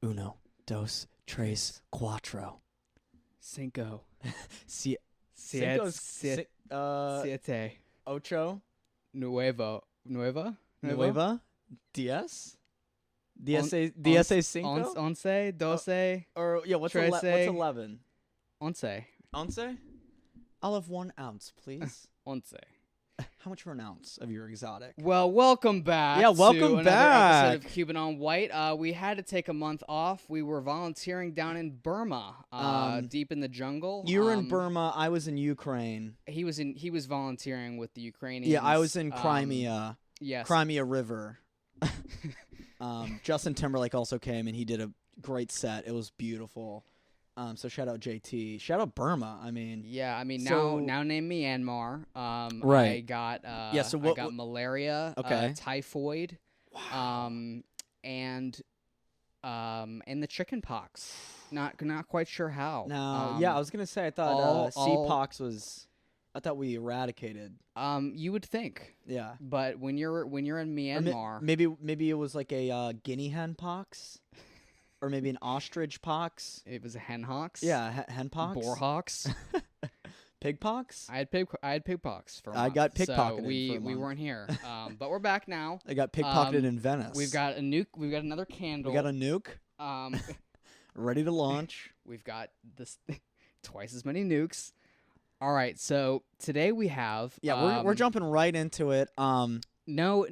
Uno, dos, tres, cuatro. Cinco. Cinco's Siete. ocho. Nueva. Nueva. Diez. Once, cinco. Once. Doce. Or yeah, what's 11? Once. Once. I'll have 1 ounce, please. Once. How much for an ounce of your exotic? Well, welcome back. Yeah, welcome to another back. episode of Cuban on White. We had to take a month off. We were volunteering down in Burma, deep in the jungle. You were in Burma. I was in Ukraine. He was volunteering with the Ukrainians. Yeah, I was in Crimea. Yes. Crimea River. Justin Timberlake also came, and he did a great set. It was beautiful. So shout out JT. Shout out Burma. I mean, now name Myanmar. Right. I got I got malaria. Okay. Typhoid. Wow. And the chicken pox. Not quite sure how. No. Yeah, I was gonna say I thought CPOX was. I thought we eradicated. You would think. Yeah. But when you're in Myanmar, maybe it was like a guinea hen pox. Or maybe an ostrich pox. It was a hen hawks. Yeah, hen pox. Boar hawks. Pig pox. I had pig pox for a month. I got pickpocketed. So we weren't here. But we're back now. I got pickpocketed in Venice. We've got a nuke. We've got another candle. We got a nuke. Ready to launch. We've got this twice as many nukes. All right. So today we have. Yeah, we're jumping right into it. No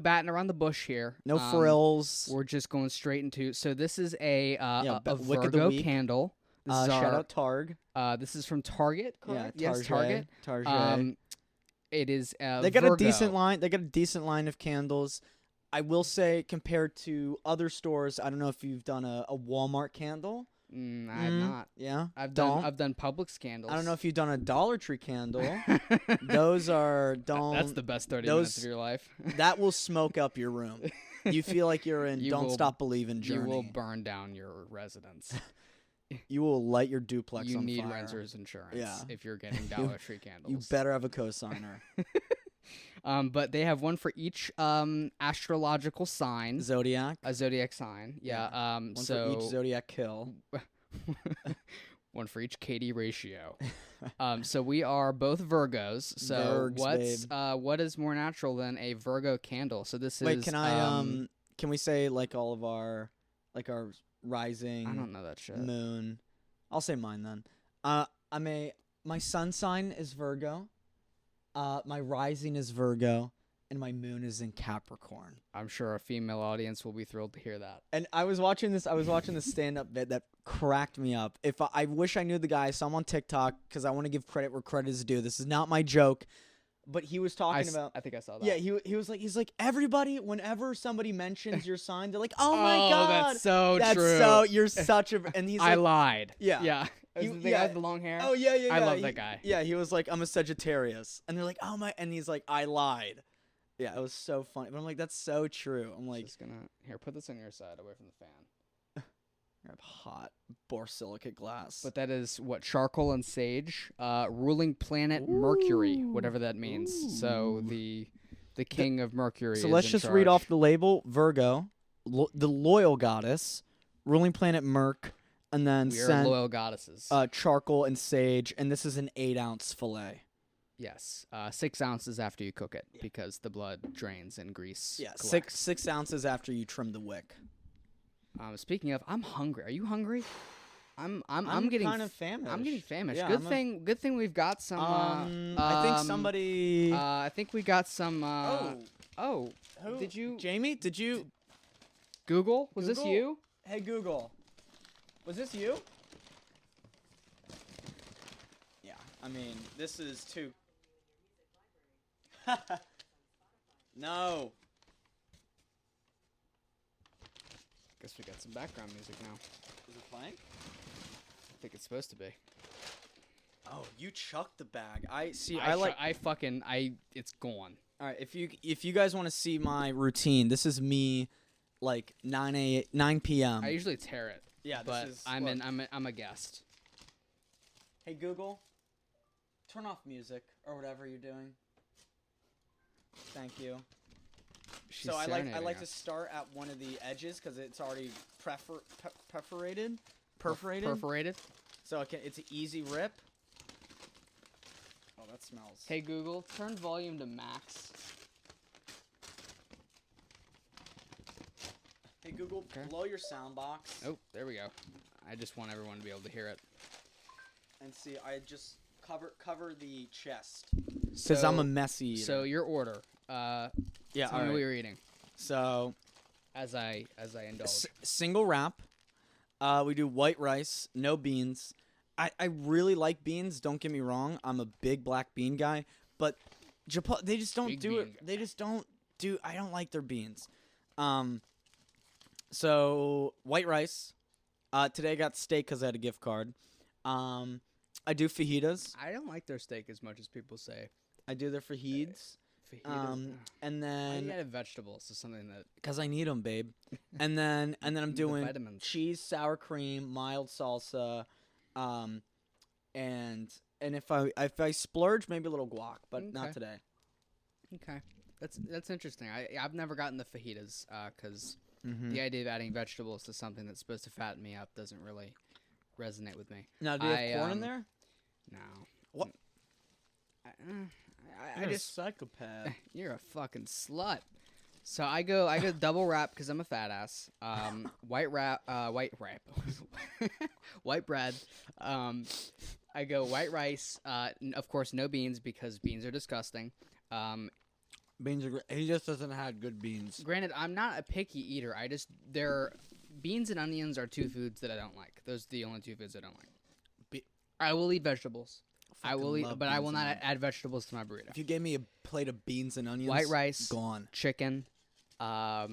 batting around the bush here. No frills. We're just going straight into. So this is a Wick of the Virgo week. candle. This is shout out Targ. This is from Target. Correct? Yeah, yes, Target. Target. It is. They got Virgo. a decent line. They got a decent line of candles. I will say, compared to other stores, I don't know if you've done a Walmart candle. I have not. Yeah, I've done Publix candles. I don't know if you've done a Dollar Tree candle. Those are That's the best 30 minutes of your life. That will smoke up your room. You feel like you're in Stop Believin' Journey. You will burn down your residence. You will light your duplex on fire. You need renter's insurance if you're getting Dollar Tree candles. You better have a cosigner. But they have one for each astrological sign. Zodiac. A zodiac sign. Yeah. One for each zodiac kill. One for each KD ratio. So we are both Virgos. So what is more natural than a Virgo candle? So this is. Wait, can we say like all of our rising? I don't know that shit. Moon. I'll say mine then. My sun sign is Virgo. My rising is Virgo, and my moon is in Capricorn. I'm sure a female audience will be thrilled to hear that. And I was watching this stand-up bit that cracked me up. I wish I knew the guy. So I'm on TikTok because I want to give credit where credit is due. This is not my joke, but he was talking about. I think I saw that. Yeah, he's like everybody. Whenever somebody mentions your sign, they're like, "Oh my god, that's so true. So you're such a." And he's like, I lied. Yeah. Yeah. The guy with the long hair? Oh, yeah. I love that guy. Yeah, he was like, I'm a Sagittarius. And they're like, oh my. And he's like, I lied. Yeah, it was so funny. But I'm like, that's so true. I'm like. Just gonna. Here, put this on your side away from the fan. Grab hot borosilicate glass. But that is what? Charcoal and sage. Ruling planet Mercury, whatever that means. Ooh. So the king of Mercury So is let's in just charge. read off the label. Virgo, the loyal goddess, ruling planet Merc. And then we are loyal goddesses. Charcoal and sage, and this is an 8-ounce fillet. Yes, 6 ounces after you cook it because the blood drains and grease. Yeah, collects. 6 ounces after you trim the wick. Speaking of, I'm hungry. Are you hungry? I'm getting kind of famished. I'm getting famished. Yeah, good thing we've got some. I think somebody. I think we got some. Who? Did you? Jamie? Did you? Google? Was this you? Hey Google. Was this you? Yeah, I mean, this is too... No. Guess we got some background music now. Is it playing? I think it's supposed to be. Oh, you chucked the bag. It's gone. All right, if you guys want to see my routine, this is me like 9 p.m. I usually tear it. Yeah, but this is, I'm a guest. Hey Google, turn off music or whatever you're doing. Thank you. She's So I like to us. start at one of the edges because it's already perforated. Perforated. So it's an easy rip. Oh, that smells. Hey Google, turn volume to max. Hey Google, blow your sound box. Oh, there we go. I just want everyone to be able to hear it. And see, I just cover the chest. Because I'm a messy eater. So your order. Yeah, tell me what you're eating. So As I indulge. Single wrap. We do white rice, no beans. I really like beans. Don't get me wrong. I'm a big black bean guy, but Japan, they just don't Big do bean it. guy. They just don't do. I don't like their beans. So white rice. Today I got steak because I had a gift card. I do fajitas. I don't like their steak as much as people say. I do their fajitas. Fajitas. And Why do you then add vegetables to something that because I need them, babe. And then I'm the doing vitamins. cheese, sour cream, mild salsa, and if I splurge, maybe a little guac, but not Okay. today. Okay, that's interesting. I've never gotten the fajitas because Mm-hmm. the idea of adding vegetables to something that's supposed to fatten me up doesn't really resonate with me. Now, do you have corn in there? No. What? I You're just a psychopath. You're a fucking slut. So I go double wrap because I'm a fat ass. White bread. I go white rice. Of course, no beans because beans are disgusting. Beans are great. He just doesn't have good beans. Granted, I'm not a picky eater. Beans and onions are two foods that I don't like. Those are the only two foods I don't like. I will eat vegetables. I will eat, but I will not add vegetables to my burrito. If you gave me a plate of beans and onions, White rice, gone. chicken, hot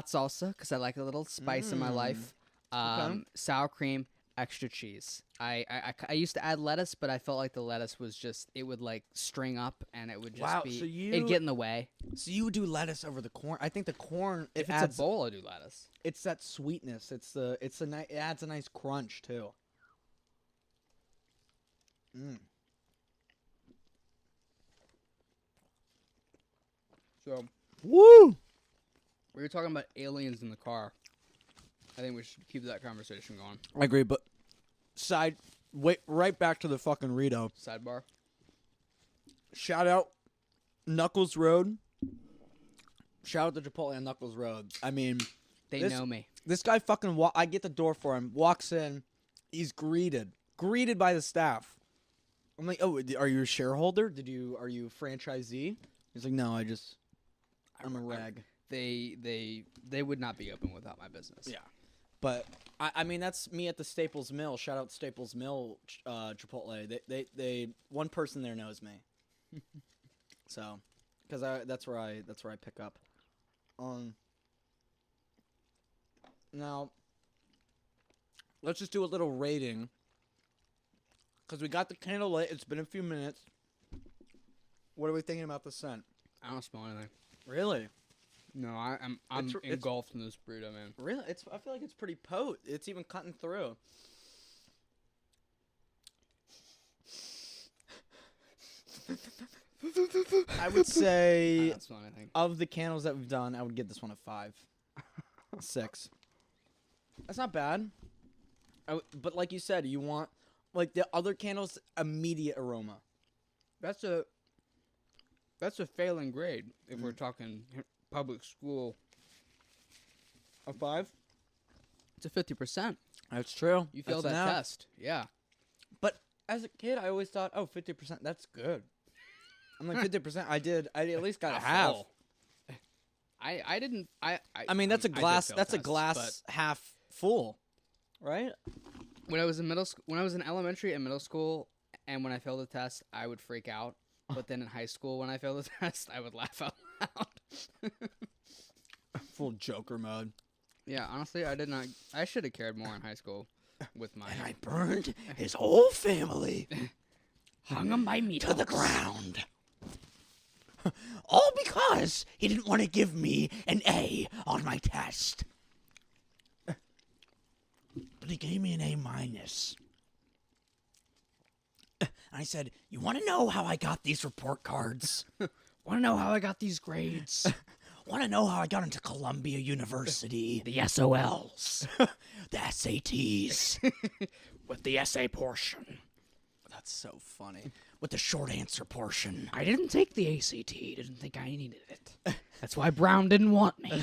salsa because I like a little spice in my life. Okay. Sour cream, extra cheese. I used to add lettuce, but I felt like the lettuce was it would like string up and it would just it'd get in the way. So you would do lettuce over the corn? I think the corn If it's a bowl, I do lettuce. It's that sweetness. It adds a nice crunch too. So Woo! we were talking about aliens in the car. I think we should keep that conversation going. I agree, but right back to the fucking Rito. Sidebar. Shout out Knuckles Road. Shout out to Chipotle on Knuckles Road. I mean, They know me. this guy fucking I get the door for him, walks in, he's greeted by the staff. I'm like, oh, are you a shareholder? Are you a franchisee? He's like, no, I'm a rag. They would not be open without my business. Yeah. But I mean, that's me at the Staples Mill. Shout out Staples Mill, Chipotle. They one person there knows me. So, because that's where I pick up. Now, let's just do a little rating. Because we got the candle lit. It's been a few minutes. What are we thinking about the scent? I don't smell anything. Really? No, I'm engulfed in this burrito, man. Really? I feel like it's pretty potent. It's even cutting through. I would I say don't smell anything. of the candles that we've done, I would give this one a 5. 6. That's not bad. But like you said, you want like the other candles, immediate aroma. That's a failing grade if we're talking public school. A 5? It's a 50%. That's true. You failed That's that enough. test. Yeah. But as a kid, I always thought, 50%, that's good. I'm like 50%. I at least got a half. full. I didn't. I mean, that's a I did glass. fail That's a tests, glass half full, right? When I was in when I was in elementary and middle school, and when I failed a test, I would freak out. But then in high school, when I failed a test, I would laugh out loud. Full Joker mode. Yeah, honestly, I did not. I should have cared more in high school with my. And I burned his whole family Hung him by meat to the ground. All because he didn't want to give me an A on my test. But he gave me an A-. And I said, you want to know how I got these report cards? Want to know how I got these grades? Want to know how I got into Columbia University? The SOLs. The SATs. With the essay portion. That's so funny. With the short answer portion. I didn't take the ACT. Didn't think I needed it. That's why Brown didn't want me.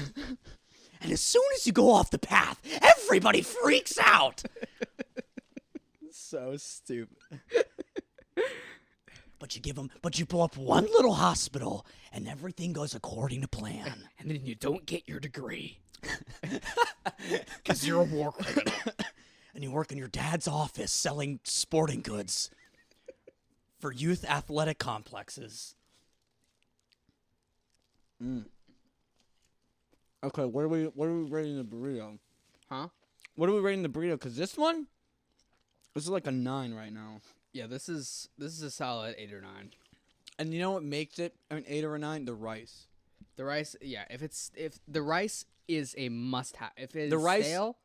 And as soon as you go off the path, everybody freaks out. So stupid. But you pull up one little hospital, and everything goes according to plan. And then you don't get your degree. Because you're a war criminal. And you work in your dad's office selling sporting goods for youth athletic complexes. Okay, what are we rating the burrito? Huh? What are we rating the burrito? Because this is like a 9 right now. Yeah, this is a solid 8 or 9. And you know what makes it an 8 or a 9? The rice. The rice, yeah. If the rice is a must-have. If it's the rice, stale,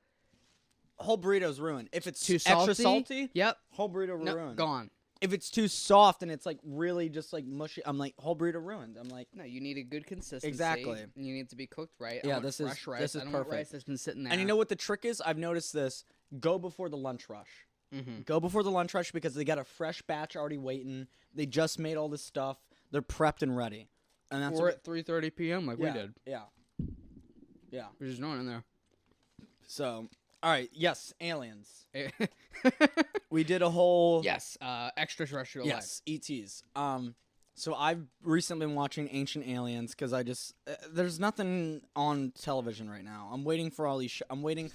whole burrito's ruined. If it's too extra salty, yep, whole burrito ruined. Gone. If it's too soft and it's like really just like mushy, I'm like whole burrito ruined. I'm like, no, you need a good consistency. Exactly. And you need it to be cooked right. Yeah, I want this is fresh rice. this is I don't want perfect. rice that's been sitting there. And you know what the trick is? I've noticed this. Go before the lunch rush. Mm-hmm. Go before the lunch rush because they got a fresh batch already waiting. They just made all this stuff. They're prepped and ready. And that's We're at 3:30 p.m. like we did. Yeah. Yeah. There's no one in there. So, all right. Yes, aliens. We did a whole Yes, extraterrestrial life. yes ETs. So I've recently been watching Ancient Aliens because I just there's nothing on television right now. I'm waiting for all these. I'm waiting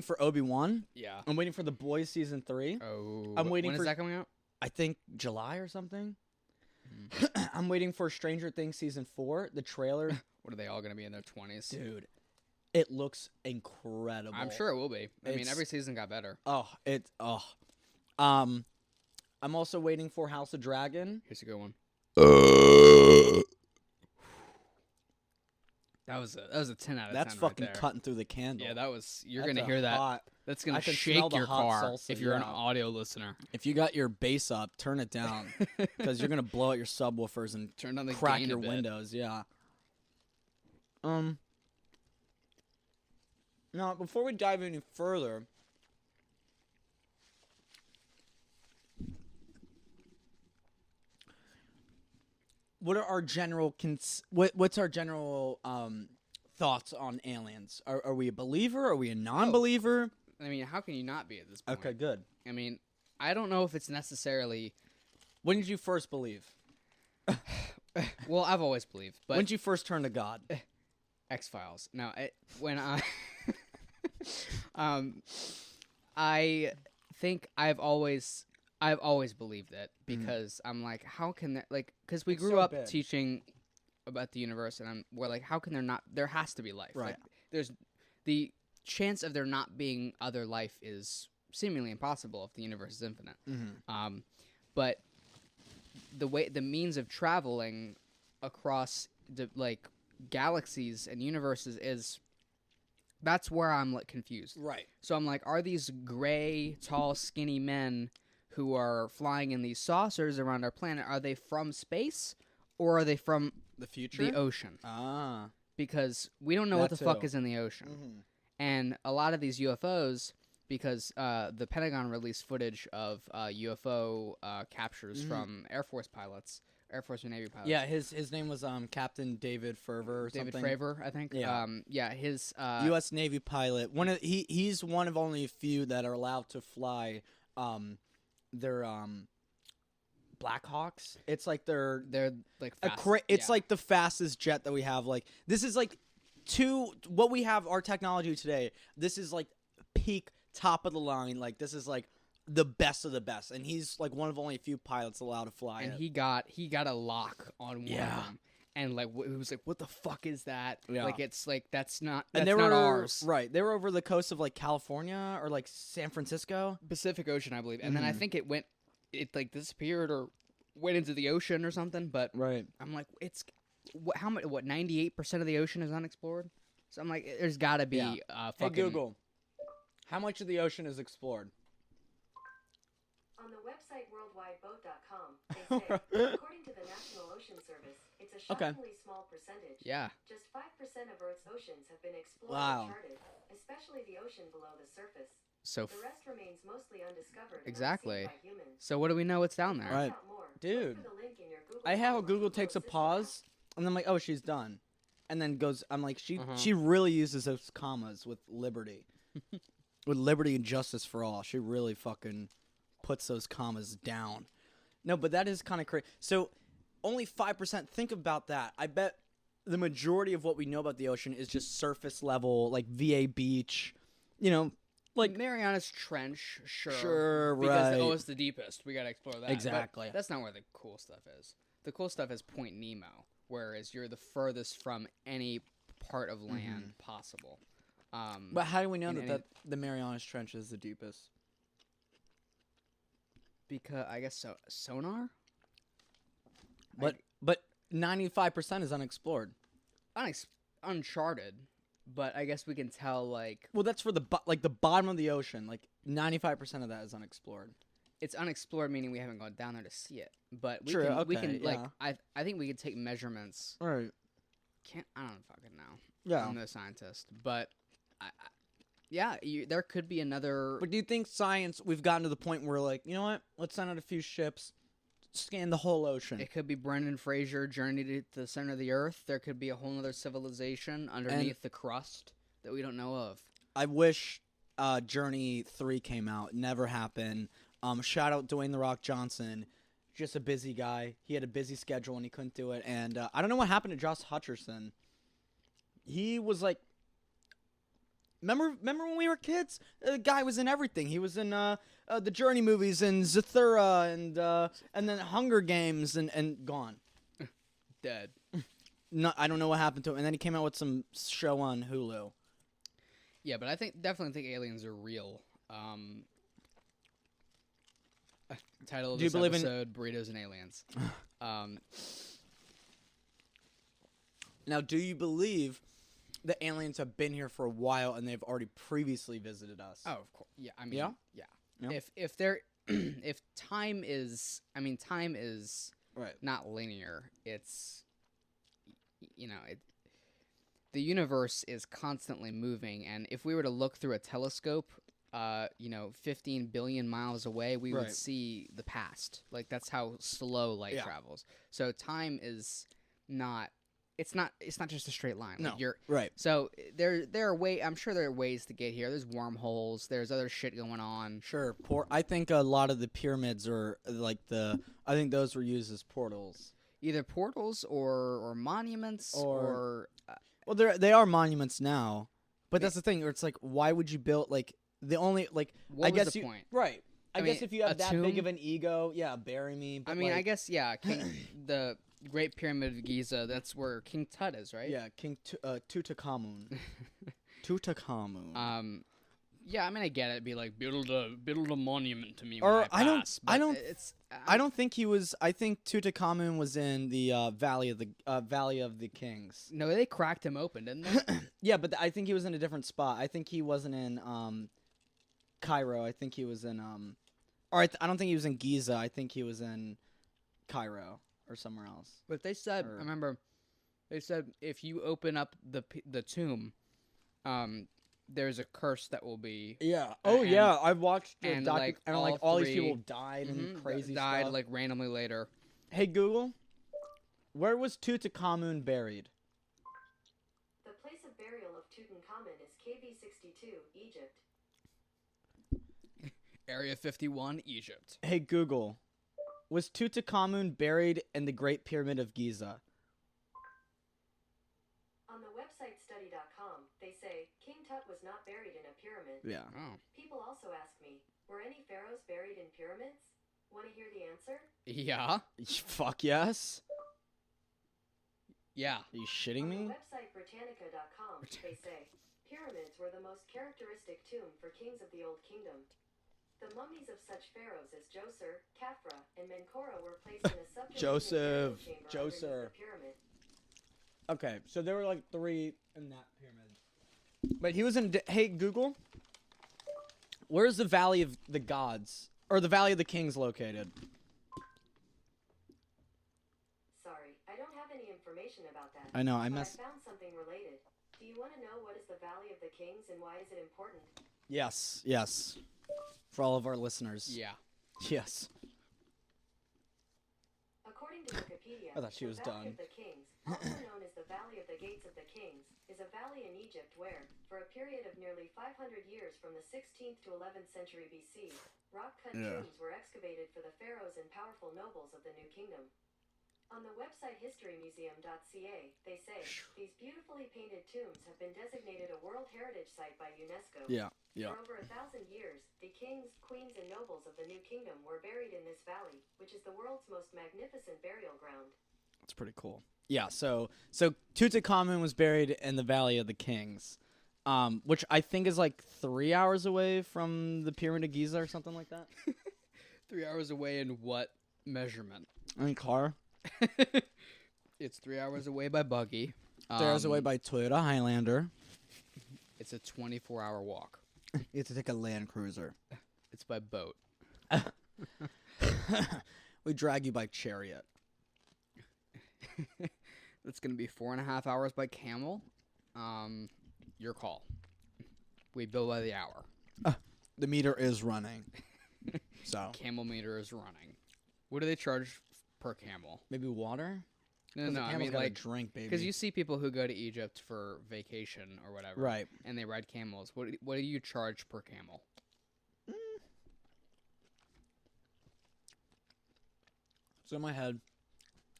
for Obi-Wan. Yeah. I'm waiting for The Boys season 3. Oh. I'm waiting when for- is that coming out? I think July or something. I'm waiting for Stranger Things season 4. The trailer, What are they all going to be in their 20s? dude, it looks incredible. I'm sure it will be. I mean, It's- every season got better. I'm also waiting for House of Dragon. Here's a good one. That was a 10 out of 10. That's right fucking there. cutting through the candle. Yeah, that was. You're That's gonna a hear that. hot- That's gonna I can shake smell the your hot car salsa, if you're an yeah. audio listener. If you got your bass up, turn it down because you're gonna blow out your subwoofers and Turn down the crack gain your a bit. windows. Yeah. Now, before we dive any further, what are our general what's our general thoughts on aliens? Are we a believer? Are we a non-believer? I mean, how can you not be at this point? Okay, good. I mean, I don't know if it's necessarily. When did you first believe? Well, I've always believed, but When did you first turn to God? X-Files. No, when I, I think I've always believed it because I'm like, how can that because we It's grew so up big. teaching about the universe, and we're like, how can there has to be life, Right. Like, there's the chance of there not being other life is seemingly impossible if the universe is infinite. Mm-hmm. But the means of traveling across the galaxies and universes that's where I'm confused. Right. So I'm like, are these gray, tall, skinny men who are flying in these saucers around our planet, are they from space or are they from The future? the ocean? Ah. Because we don't know what That the fuck too. is in the ocean. Mm-hmm. And a lot of these UFOs, because the Pentagon released footage of UFO captures from Air Force and Navy pilots. Yeah, his name was Captain David Ferver or David something. Fravor, I think. Yeah. His U.S. Navy pilot. He's one of only a few that are allowed to fly their Blackhawks. It's like they're like a fast. it's yeah. like the fastest jet that we have. Like this is like what we have our technology today. This is like peak top of the line. Like this is like the best of the best, and he's like one of only a few pilots allowed to fly and it. he got a lock on one Yeah. of them. And he was like, "What the fuck is that?" Yeah. Like it's like that's not And they not were ours. right. They were over the coast of like California or like San Francisco. Pacific Ocean, I believe. And then I think it like disappeared or went into the ocean or something. But Right. I'm like, it's how much? What 98% of the ocean is unexplored? So I'm like, there's got to be Yeah. Hey fucking Google, how much of the ocean is explored? On the website worldwideboat.com, they say, according to the National Ocean Service, it's It's a shockingly small percentage. Yeah. Just 5% of Earth's oceans have been explored Wow. and charted, especially the ocean below the surface. So The rest remains mostly undiscovered exactly. and unseen by humans. So what do we know what's down there? Right. Find out more. Dude. Look for the link in your Google I have Docs Google below takes a Sister pause, and then I'm like, oh, she's done, and then goes. I'm like, Uh-huh. she really uses those commas with liberty, with liberty and justice for all. She really fucking puts those commas down. No, but that is kind of crazy. So only 5%. Think about that. I bet the majority of what we know about the ocean is just surface level, like VA Beach. You know, Like Marianas Trench, sure. Sure, because, right. oh, it's the deepest. We gotta explore that. But Exactly. that's not where the cool stuff is. The cool stuff is Point Nemo, whereas you're the furthest from any part of land possible. But how do we know in that, any- that the Marianas Trench is the deepest? Because I guess so. Sonar. But 95% is unexplored. Uncharted, but I guess we can tell like Well, that's for the the bottom of the ocean. Like 95% of that is unexplored. it's unexplored, meaning we haven't gone down there to see it. But we True, we okay, can like yeah. I think we could take measurements. Right. I don't fucking know. Yeah. I'm no scientist, but yeah, there could be another. But do you think science? We've gotten to the point where like, you know what? Let's send out a few ships, scan the whole ocean. It could be Brendan Fraser journey to the center of the earth. There could be a whole other civilization underneath the crust that we don't know of. I wish Journey 3 came out. Never happened. Shout out Dwayne The Rock Johnson. Just a busy guy. He had a busy schedule and he couldn't do it. And I don't know what happened to Josh Hutcherson. He was like, remember when we were kids? The guy was in everything. He was in the Journey movies and Zathura and then Hunger Games and gone. Dead. No, I don't know what happened to him. And then he came out with some show on Hulu. Yeah, but I definitely think aliens are real. Title of Do you this believe in- episode: Burritos and Aliens. Now, do you believe that aliens have been here for a while and they've already previously visited us? Oh, of course. Yeah, I mean, Yeah? yeah. If they're if time is, time is Right. not linear. It's the universe is constantly moving, and if we were to look through a telescope, 15 billion miles away, we Right. would see the past. Like that's how slow light Yeah. travels. So time is not. It's not just a straight line. No. Like you're Right. so there are I'm sure there are ways to get here. There's wormholes. There's other shit going on. Sure. I think a lot of the pyramids are like I think those were used as portals. Either portals or monuments or Well, they are monuments now, but that's the thing. Where it's like, why would you build like the only like? what I was guess the you point? right. I mean, guess if you a have that big tomb- of an ego, yeah, bury me. But I mean, I like, guess yeah. The Great Pyramid of Giza. That's where King Tut is, right? yeah, King Tutankhamun. Tutankhamun. Yeah, I mean, I get it. Be like build a monument to me. Or when I don't- pass, I but don't- It's I don't think he was. I think Tutankhamun was in the Valley of the Kings. No, they cracked him open, didn't they? Yeah, but I think he was in a different spot. I think he wasn't in Cairo. I think he was in I don't think he was in Giza. I think he was in Cairo or somewhere else. But they said, Or- I remember, they said if you open up the tomb, there's a curse that will be Yeah. Oh And- yeah, I've watched the and, docu- and all all these three- people died and crazy died stuff. like randomly later. Hey Google, where was Tutankhamun buried? The place of burial of Tutankhamun is KB 62, Egypt. Area 51, Egypt. Hey Google, was Tutankhamun buried in the Great Pyramid of Giza? On the website study.com, they say King Tut was not buried in a pyramid. Yeah. Oh, People also ask me, were any pharaohs buried in pyramids? Want to hear the answer? yeah, Fuck yes. yeah. Are you shitting On me? the website Britannica.com, they say pyramids were the most characteristic tomb for kings of the Old Kingdom. The mummies of such pharaohs as Djoser, Khafra, and Menkora were placed in a subterranean burial chamber Djoser. underneath the pyramid. Okay, so there were like 3 in that pyramid. But he was in. Hey Google, where's the Valley of the Gods or the Valley of the Kings located? Sorry, I I don't have any information about that. I know, I but messed. I found something related. Do you want to know what is the Valley of the Kings and why is it important? Yes, yes. For all of our listeners. Yeah. Yes. According to Wikipedia, I thought she was the Valley done. of the Kings, also known as the Valley of the Gates of the Kings, is a valley in Egypt where, for a period of nearly 500 years from the 16th to 11th century BC, rock-cut tombs were excavated for the pharaohs and powerful nobles of the New Kingdom. On the website historymuseum.ca, they say, these beautifully painted tombs have been designated a World Heritage Site by UNESCO. Yeah, yeah. For over 1,000 years, the kings, queens, and nobles of the New Kingdom were buried in this valley, which is the world's most magnificent burial ground. That's pretty cool. Yeah, so Tutankhamun was buried in the Valley of the Kings, which I think is like 3 hours away from the Pyramid of Giza or something like that. 3 hours away in what measurement? I mean, car. It's 3 hours away by buggy. 3 hours away by Toyota Highlander. It's a 24-hour walk. You have to take a Land Cruiser. It's by boat. We drag you by chariot. That's going to be 4.5 hours by camel. Your call. We bill by the hour. The meter is running. So Camel meter is running. What do they charge per camel? maybe water. No, 'Cause the I camel's mean gotta like drink, baby. because you see people who go to Egypt for vacation or whatever, Right. And they ride camels. What do you charge per camel? So in my head,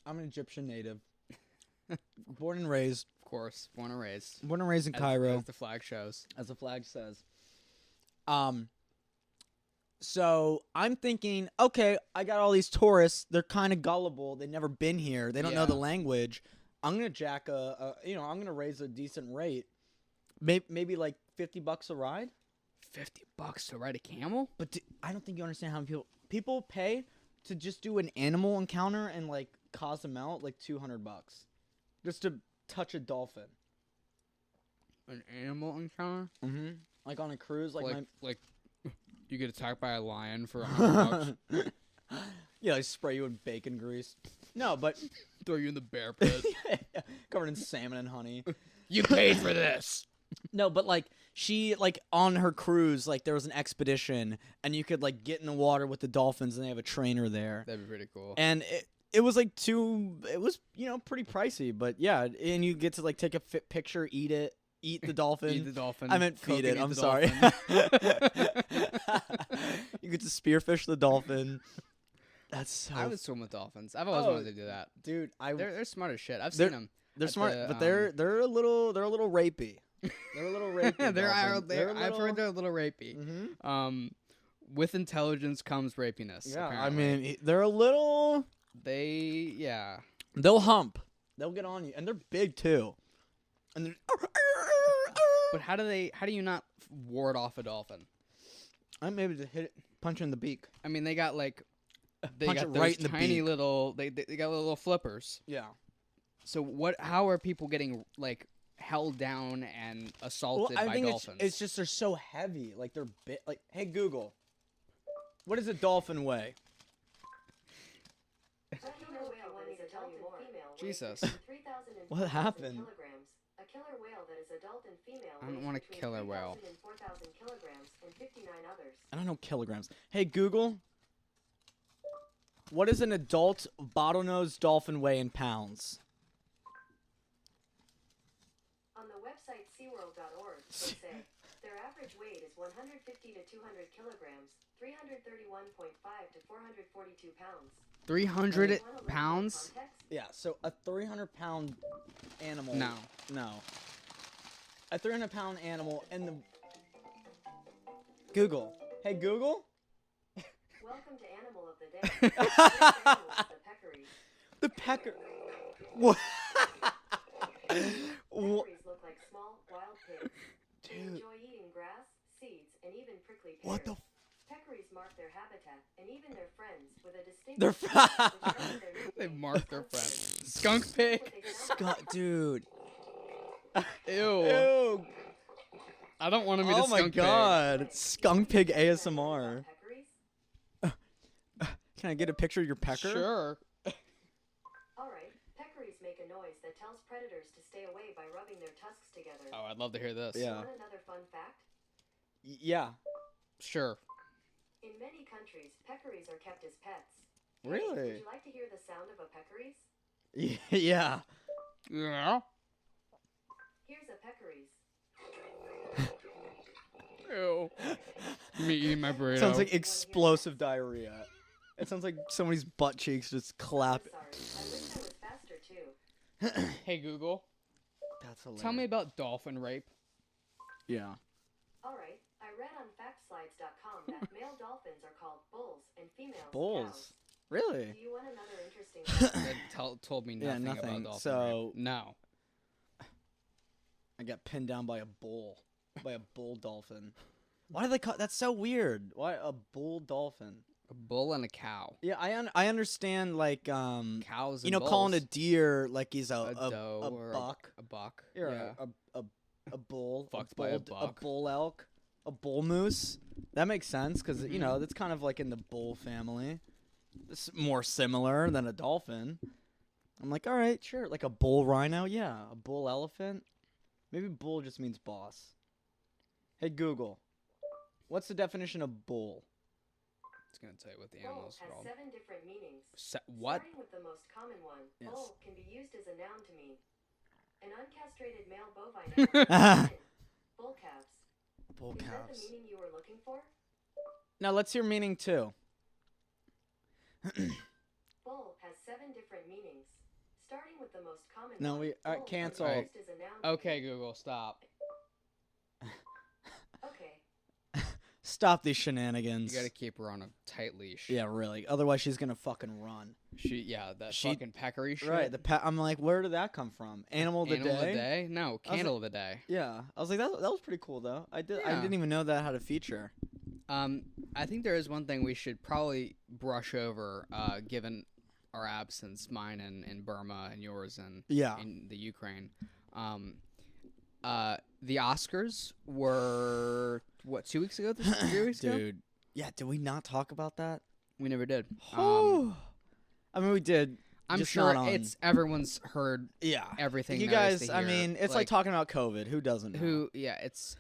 I'm an Egyptian native, born and raised. Of course, born and raised. Born and raised in As- Cairo, as the flag shows. as the flag says. So I'm thinking, okay, I got all these tourists. They're kind of gullible. They've never been here. They don't know the Yeah. language. I'm gonna jack I'm gonna raise a decent rate. Maybe like $50 a ride. $50 to ride a camel? But I don't think you understand how people pay to just do an animal encounter and like cause them out like $200 just to touch a dolphin. An animal encounter? Mm-hmm. Like on a cruise, like you get attacked by a lion for $100. yeah, they spray you in bacon grease. No, but Throw you in the bear pit. covered in salmon and honey. You paid for this. No, but like she like on her cruise, like there was an expedition, and you could like get in the water with the dolphins, and they have a trainer there. That'd be pretty cool. And it was like it was pretty pricey, but yeah, and you get to like take a picture, eat the dolphin. Eat the dolphin. I meant Cook feed and it. eat I'm the sorry. dolphin. You get to spearfish the dolphin. That's so. I would swim with dolphins. I've always wanted to do that. Dude, They're smart as shit. I've They're- seen them. they're at smart, the, but they're a little rapey. They're a little rapey. I've dolphins. heard they're a little rapey. Mhm. With intelligence comes rapiness. Yeah, apparently. I mean they're a little. They'll hump. They'll get on you, and they're big too. And they're. But how do you not ward off a dolphin? I'm maybe to hit it, punch in the beak. I mean, they got like they Punch got it those right in the tiny beak. little they got little flippers. Yeah. So how are people getting like held down and assaulted I by think dolphins? it's just they're so heavy. Like they're like, hey Google, what does a dolphin weigh? A killer whale that is adult and female weighs Jesus. between 3,000 and What 4,000 happened? kilograms. A killer whale that is adult and female I don't weighs want a between killer whale. 3,000 and 4,000 kilograms and 59 others. I don't know kilograms. Hey Google, what does an adult bottlenose dolphin weigh in pounds? On the website SeaWorld.org, they say their average weight is 150 to 200 kilograms, 331.5 to 442 pounds. 300 Want a little more pounds? context? Yeah, so a 300-pound animal. No. A 300-pound animal in the. Google. Hey Google. Welcome to Animal of the Day. Today's animal is the peccaries. The pecker. What? Peccaries look like small, wild pigs. They Dude. enjoy eating grass, seeds, and even prickly pears. What the? Peccaries mark their habitat and even their friends with a distinct They're which earned their They nickname, mark their skunk friends. pig. Skunk What pig. they sound like. God, dude. Ew. Ew. I don't want to meet a Oh skunk my god. Skunk pig ASMR. Peccaries? Can I get a picture of your pig. pecker? Sure. All right, peccaries a noise that tells predators to stay away by rubbing their tusks together. Oh, I'd love to hear this. Yeah. Want another fun fact? Yeah. Sure. In many countries, peccaries are kept as pets. Really? Would you like to hear the sound of a peccaries? Yeah. Yeah. Here's a peccaries. Ew. Me eating my burrito. Sounds like explosive diarrhea. It sounds like somebody's butt cheeks just clap. Sorry, I wish I was faster too. Hey Google, That's hilarious. tell me about dolphin rape. Yeah. Alright, I read on factslides.com that male dolphins are called bulls and females Bulls. cows. Really? Do you want another interesting fact? It told me Yeah, nothing, nothing. about dolphin So- rape. No. I got pinned down by a bull. By a bull dolphin. Why do they call that's so weird? Why a bull dolphin? A bull and a cow. Yeah, I understand like Cows and you know, calling a bulls. deer like he's a doe or buck. A buck. Or Yeah. a bull, Fucked by a buck. bull elk, a bull moose. That makes sense because you know that's kind of like in the bull family. It's more similar than a dolphin. I'm like, all right, sure, like a bull rhino, yeah, a bull elephant. Maybe bull just means boss. Hey Google, what's the definition of bull? It's gonna tell you what the Bull animal's has called. 7 different meanings. What? Starting with the most common one, Yes. bull can be used as a noun to mean an uncastrated male bovine animal. Bull calves. Bull Is that the calves. meaning you were looking for? Now let's hear meaning two. Bull has 7 different meanings. Starting with the most common No, one. we bull can cancel. be used as a noun to Okay, mean- Google, stop. Okay. Stop these shenanigans. You gotta keep her on a tight leash. Yeah, really. Otherwise, she's gonna fucking run. That She- fucking peccary shit. Right. I'm like, where did that come from? Animal of the Animal of day. the day? No, candle of the day. Yeah, I was like, that was pretty cool though. I Yeah. didn't even know that had a feature. I think there is one thing we should probably brush over, given our absence, mine in Burma and yours in Yeah. in the Ukraine. The Oscars were what 2 weeks ago? 3 weeks ago? Dude. Yeah, did we not talk about that? We never did. I mean, we did. I'm just sure not on- it's everyone's heard Yeah. everything. You there is guys, to I hear. mean, it's like talking about COVID. Who doesn't know? It's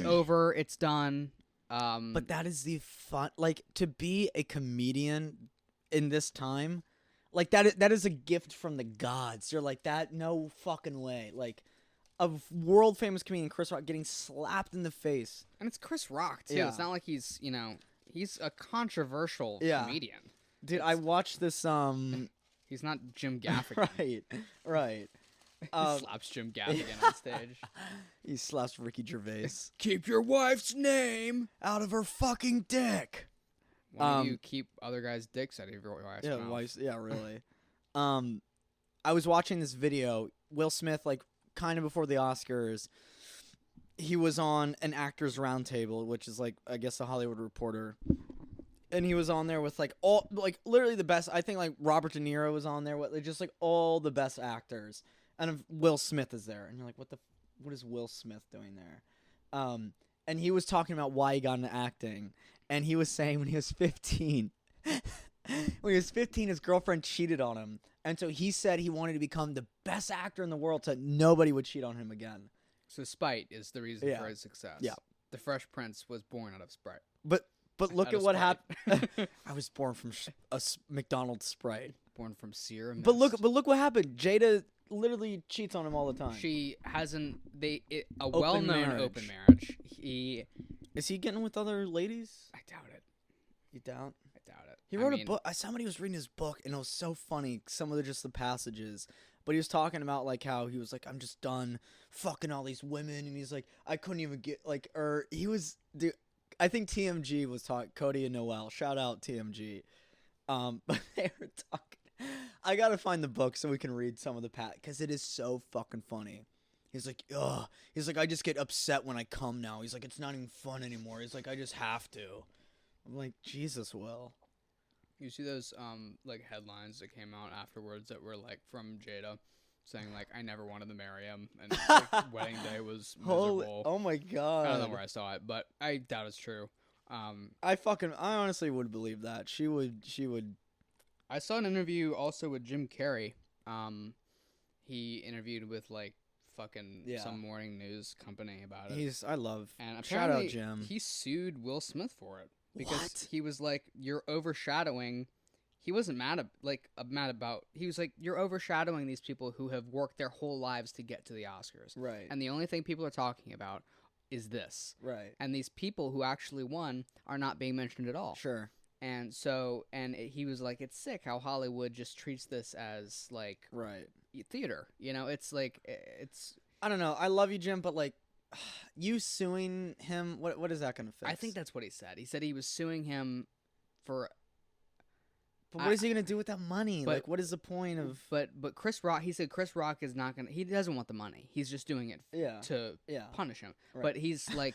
over. It's done. But that is the fun. Like, to be a comedian in this time, like, that is a gift from the gods. You're like, that, no fucking way. Like, a world famous comedian, Chris Rock, getting slapped in the face. and it's Chris Rock too. Yeah. It's not like he's he's a controversial Yeah. comedian. Dude, I watched this, He's not Jim Gaffigan. right. He slaps Jim Gaffigan on stage. He slaps Ricky Gervais Keep your wife's name. out of her fucking dick. Why don't you keep other guys' dicks out of your wife's Yeah, mouth? yeah, really. I was watching this video. Will Smith, like, kind of before the Oscars, he was on an Actors Roundtable, which is like, I guess, a Hollywood Reporter, and he was on there with like all, like, literally the best. I think like Robert De Niro was on there with just like all the best actors, and Will Smith is there, and you're like, what is Will Smith doing there? And he was talking about why he got into acting, and he was saying when he was 15. When he was 15, his girlfriend cheated on him. And so he said he wanted to become the best actor in the world so nobody would cheat on him again. So spite is the reason Yeah. for his success. Yeah. The Fresh Prince was born out of Sprite. But look Out at of what spite. happened. I was born from McDonald's Sprite. Born from Sear. But look what happened. Jada literally cheats on him all the time. She hasn't. A Open well-known marriage. open marriage. Is he getting with other ladies? I doubt it. You doubt? I doubt it. He wrote a book. Somebody was reading his book, and it was so funny. Some of the passages, but he was talking about like how he was like, I'm just done fucking all these women, and he's like, I couldn't even get like, or he was. Dude, I think TMG was talking. Cody and Noel, shout out TMG. But they were talking. I gotta find the book so we can read some of the because it is so fucking funny. He's like, ugh. He's like, I just get upset when I come now. He's like, it's not even fun anymore. He's like, I just have to. I'm like, Jesus, Will. You see those like headlines that came out afterwards that were like from Jada, saying like I never wanted to marry him and like, wedding day was miserable. Oh my god. I don't know where I saw it, but I doubt it's true. I honestly would believe that. She would. I saw an interview also with Jim Carrey, he interviewed with like fucking some morning news company about it. I love. And shout out apparently Jim. he sued Will Smith for it because What? he was like, "You're overshadowing." He wasn't mad about. He was like, "You're overshadowing these people who have worked their whole lives to get to the Oscars, Right. and the only thing people are talking about is this, Right. and these people who actually won are not being mentioned at all." Sure. And so, he was like, "It's sick how Hollywood just treats this as like Right. theater. You know, it's like it's." I don't know. I love you, Jim, but like, you suing him, what is that gonna fix? I think that's what he said. He said he was suing him for. But what is he gonna do with that money? But- Like, what is the point of? But Chris Rock, he said Chris Rock is not gonna. He doesn't want the money. He's just doing it Yeah. to Yeah. punish him. Right. But he's like,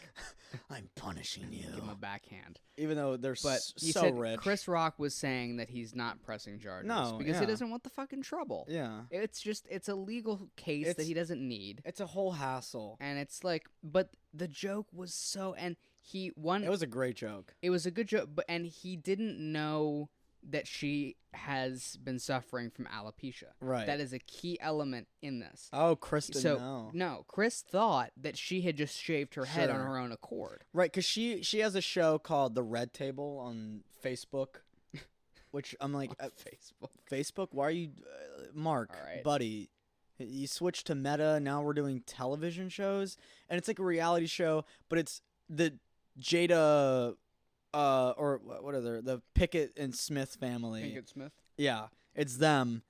I'm punishing you. give him a backhand. Even though they're But he so said rich. Chris Rock was saying that he's not pressing charges No, because yeah. he doesn't want the fucking trouble. Yeah. It's a legal case that he doesn't need. It's a whole hassle. And it's like, but the joke was so, and he won. It was a great joke. It was a good joke, and he didn't know that she has been suffering from alopecia. Right. That is a key element in this. Oh, Chris didn't So know. no, Chris thought that she had just shaved her head on Sure. her own accord. Right, because she has a show called The Red Table on Facebook, which I'm like, Facebook. Facebook? Why are you, Mark, All right. buddy? You switched to Meta. Now we're doing television shows, and it's like a reality show, but it's the Jada, or what are they? The Pickett and Smith family. Pinkett Smith. Yeah, it's them,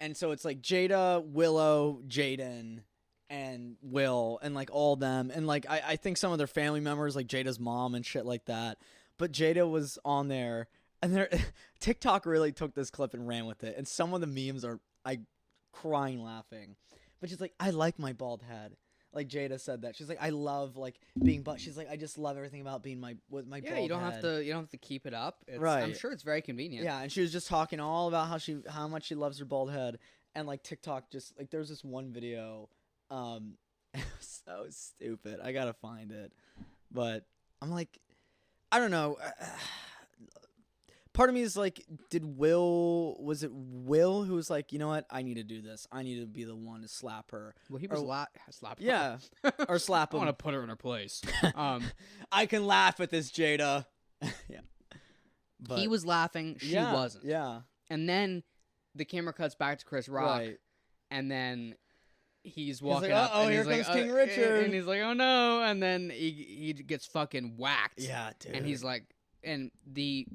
and so it's like Jada, Willow, Jaden, and Will, and like all them, and like I think some of their family members, like Jada's mom and shit like that. But Jada was on there, and TikTok really took this clip and ran with it, and some of the memes are crying laughing. But she's like, I like my bald head. Like Jada said that. She's like, I love like being she's like, I just love everything about being with my bald head. Yeah, you don't have to keep it up. Right. I'm sure it's very convenient. Yeah, and she was just talking all about how much she loves her bald head, and like TikTok just like there's this one video, it was so stupid. I gotta find it, but I'm like, I don't know. Part of me is like, was it Will who was like, you know what, I need to do this. I need to be the one to slap her. Well, he was slap her. Yeah, or slap I him. want to put her in her place. I can laugh at this, Jada. Yeah, but He was laughing. She yeah, wasn't. Yeah, And then the camera cuts back to Chris Rock, right. and then he's walking like, up. "Uh-oh, and here he's like, comes King Richard." and he's like, "Oh no!" And then he gets fucking whacked. Yeah, dude. And he's like, and the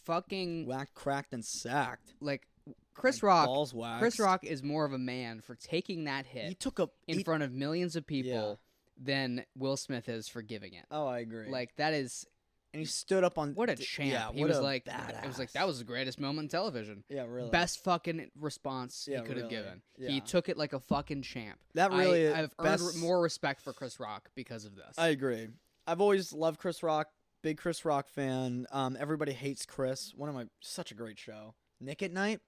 fucking whacked, cracked, and sacked. like Chris Like, Rock. balls waxed. Chris Rock is more of a man for taking that hit He took a in front of millions of people than Will Smith is for giving it. Oh, I agree. Like that is and he stood up on. what a champ. Yeah, He what was a like, badass. it was like that was the greatest moment in television. Yeah, really. Best fucking response Yeah, he could have really. given. Yeah. He took it like a fucking champ. That really. I've earned more respect for Chris Rock because of this. I agree. I've always loved Chris Rock. Big Chris Rock fan. Everybody hates Chris. Such a great show. Nick at Night.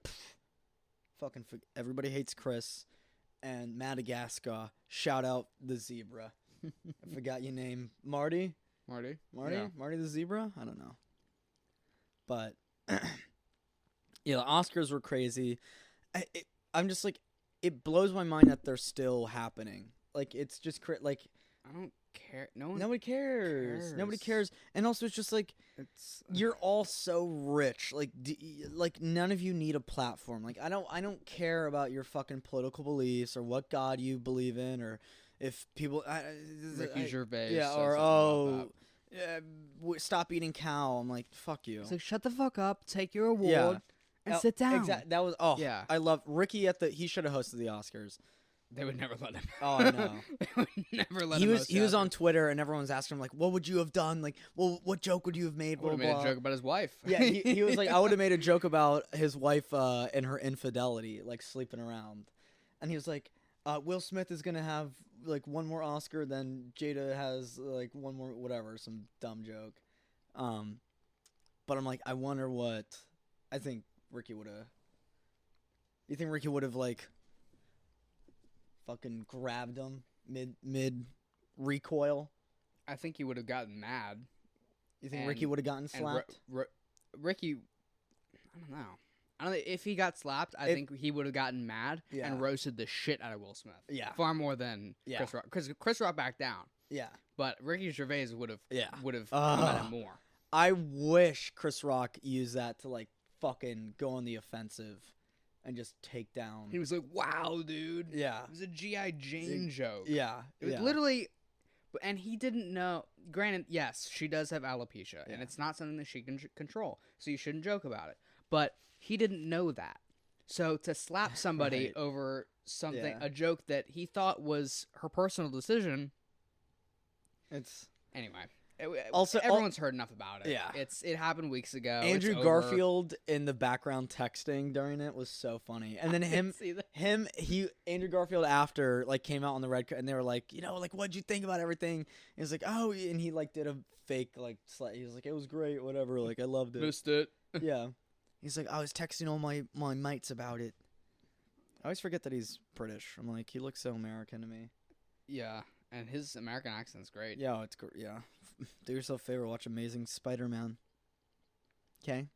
Everybody hates Chris. And Madagascar. Shout out the zebra. I forgot your name. Marty. Marty? Yeah. Marty the zebra? I don't know. But yeah, the Oscars were crazy. I'm just like, it blows my mind that they're still happening. Like it's just like I don't care. nobody cares. Nobody cares. And also, it's just like It's you're all so rich. Like, like none of you need a platform. Like I don't care about your fucking political beliefs or what God you believe in or if people. Ricky Gervais. Yeah, said or something about stop eating cow. I'm like, fuck you. that. It's like shut the fuck up, take your award, Yeah. and sit down. Exactly. That was Yeah. I love Ricky he should have hosted the Oscars. They would never let him. Oh, I know. They would never let he him. was host he was the on Oscars. Twitter and everyone's asking him like, what would you have done? Like, well, what joke would you have made? I would Blah, have made blah. a joke about his wife. Yeah, he was like, I would have made a joke about his wife and her infidelity, like sleeping around, and he was like, Will Smith is gonna have like one more Oscar than Jada has like one more whatever, some dumb joke. But I'm like, I wonder what I think Ricky would have. You think Ricky would have like fucking grabbed him mid recoil? I think he would have gotten mad. You think And- Ricky would have gotten And slapped? Ricky, I don't know. I don't know if he got slapped. I think he would have gotten mad and roasted the shit out of Will Smith. Yeah, far more than Chris Rock. Because Chris Rock backed down. Yeah, but Ricky Gervais would have come at him more. I wish Chris Rock used that to like fucking go on the offensive and just take down. He was like, "Wow, dude." Yeah, it was a G.I. Jane joke. Yeah, it was literally. And he didn't know. Granted, yes, she does have alopecia, and it's not something that she can control, so you shouldn't joke about it. But he didn't know that. So to slap somebody over something, a joke that he thought was her personal decision. It's anyway. Also, everyone's heard enough about it. Yeah, it happened weeks ago. Andrew Garfield in the background texting during it was so funny, and then Andrew Garfield after like came out on the red and they were like, like what'd you think about everything? He was like, oh, and he like did a fake like he was like, it was great, whatever, like I loved it. Missed it. Yeah, he's like, I was texting all my mates about it. I always forget that he's British. I'm like, he looks so American to me. Yeah, and his American accent's great. Yeah, it's great. Yeah. Do yourself a favor, watch Amazing Spider-Man. Okay?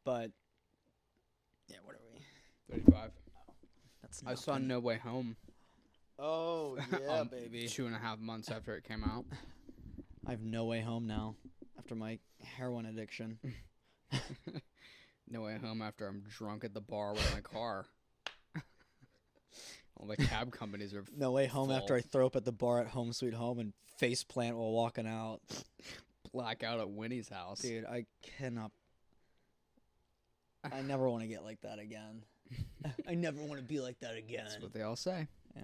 But, yeah, what are we? 35. Oh, that's nothing. I saw No Way Home. Oh, yeah, baby. 2.5 months after it came out. I have No Way Home now, after my heroin addiction. No Way Home after I'm drunk at the bar with my car. All the cab companies are No Way Home after I throw up at the bar at Home Sweet Home and face plant while walking out. Black out at Winnie's house. Dude, I cannot. I never want to get like that again. I never want to be like that again. That's what they all say. Yeah.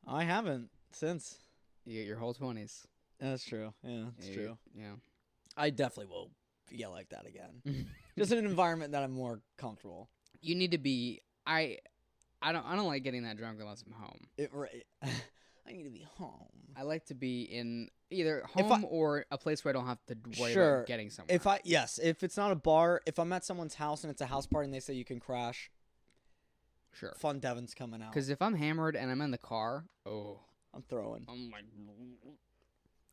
I haven't since. You get your whole 20s. That's true. Yeah, that's true. Yeah. I definitely will get like that again. Just in an environment that I'm more comfortable. You need to be... I don't like getting that drunk unless I'm home. I need to be home. I like to be in either home or a place where I don't have to worry about getting somewhere. If it's not a bar, if I'm at someone's house and it's a house party and they say you can crash, sure. Fun Devin's coming out. Because if I'm hammered and I'm in the car, I'm throwing. I'm like,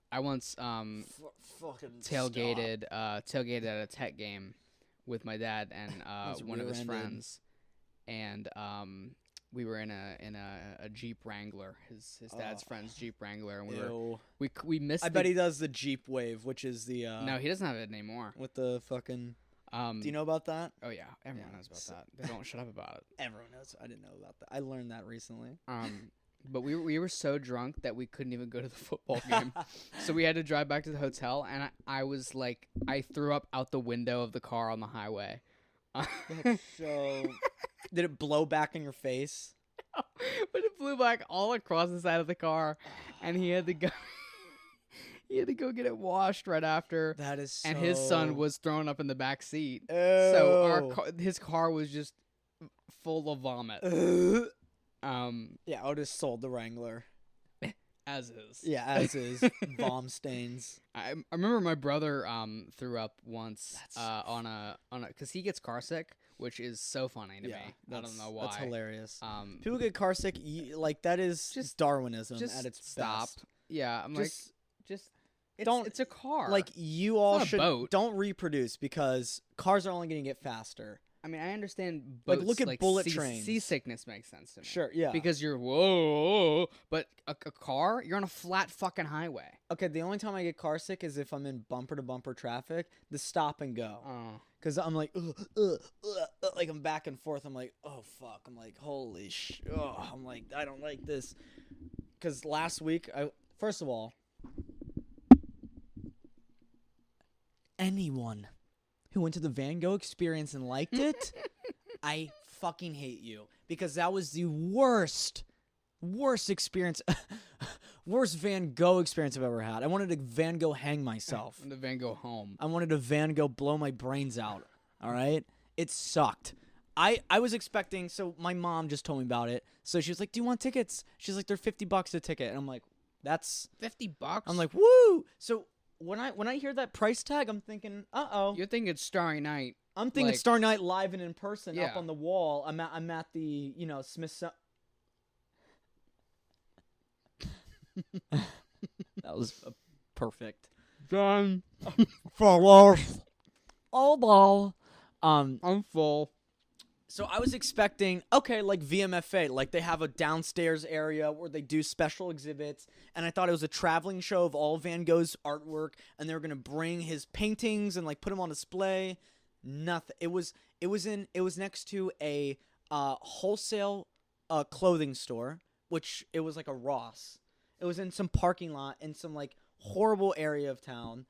I once fucking tailgated at a tech game with my dad and one of his friends. And we were in a Jeep Wrangler, his dad's friend's Jeep Wrangler, and we missed. I bet he does the Jeep Wave, which is the. No, he doesn't have it anymore. With the fucking. Do you know about that? Oh yeah, everyone knows about that. They don't shut up about it. Everyone knows. I didn't know about that. I learned that recently. But we were so drunk that we couldn't even go to the football game, so we had to drive back to the hotel, and I was like, I threw up out the window of the car on the highway. So, did it blow back in your face? No, but it blew back all across the side of the car, and he had to go. He had to go get it washed right after. That is so... And his son was thrown up in the back seat. Ew. So his car was just full of vomit. Yeah, Otis sold the Wrangler. As is. Yeah, as is. Vom stains. I remember my brother threw up once on a because he gets car sick, which is so funny to me. I don't know why. That's hilarious. People get car sick, like that is just Darwinism at its best. Yeah, I'm just it's a car. Like you all don't reproduce because cars are only going to get faster. I mean, I understand boats, look at bullet trains. Seasickness makes sense to me. Sure, yeah. Because you're, whoa, but a car, you're on a flat fucking highway. Okay, the only time I get car sick is if I'm in bumper-to-bumper traffic, the stop and go. Because I'm like, like I'm back and forth. I'm like, oh, fuck. I'm like, holy shit. I'm like, I don't like this. Because last week, first of all, anyone who went to the Van Gogh experience and liked it, I fucking hate you. Because that was the worst experience, worst Van Gogh experience I've ever had. I wanted to Van Gogh hang myself. And the Van Gogh home. I wanted to Van Gogh blow my brains out. All right? It sucked. I was expecting, so my mom just told me about it. So she was like, do you want tickets? She's like, they're $50 a ticket. And I'm like, that's... $50? I'm like, woo! So... When I hear that price tag, I'm thinking, uh-oh. You're thinking Starry Night. I'm thinking Starry Night live and in person up on the wall. I'm at the, Smithsonian. That was perfect. Done. Fellas. Oh no. I'm full. So I was expecting, okay, like VMFA, like they have a downstairs area where they do special exhibits, and I thought it was a traveling show of all Van Gogh's artwork, and they were gonna bring his paintings and like put them on display. Nothing. It was next to a wholesale clothing store, which it was like a Ross. It was in some parking lot in some like horrible area of town.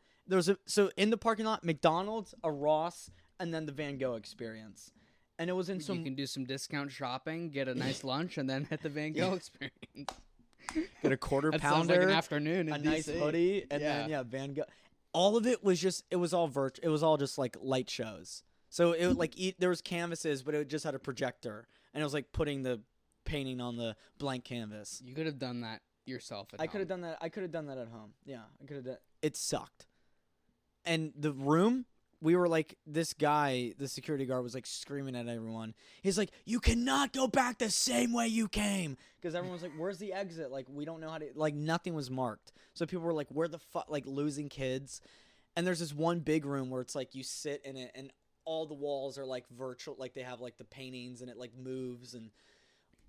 So in the parking lot, McDonald's, a Ross, and then the Van Gogh Experience. And it was in some. You can do some discount shopping, get a nice lunch, and then hit the Van Gogh Experience. Get a quarter That pounder, sounds like an afternoon in a DC. nice hoodie, and then Van Gogh. All of it was just. It was all It was all just like light shows. So it was like there was canvases, but it just had a projector, and it was like putting the painting on the blank canvas. You could have done that yourself. I could have done that. I could have done that at home. Yeah, I could have done. It sucked. And the room. We were like, this guy, the security guard, was like screaming at everyone. He's like, "You cannot go back the same way you came," because everyone was like, "Where's the exit?" Like, we don't know how to. Like, nothing was marked, so people were like, "Where the fuck?" Like, losing kids. And there's this one big room where it's like you sit in it, and all the walls are like virtual, like they have like the paintings, and it like moves, and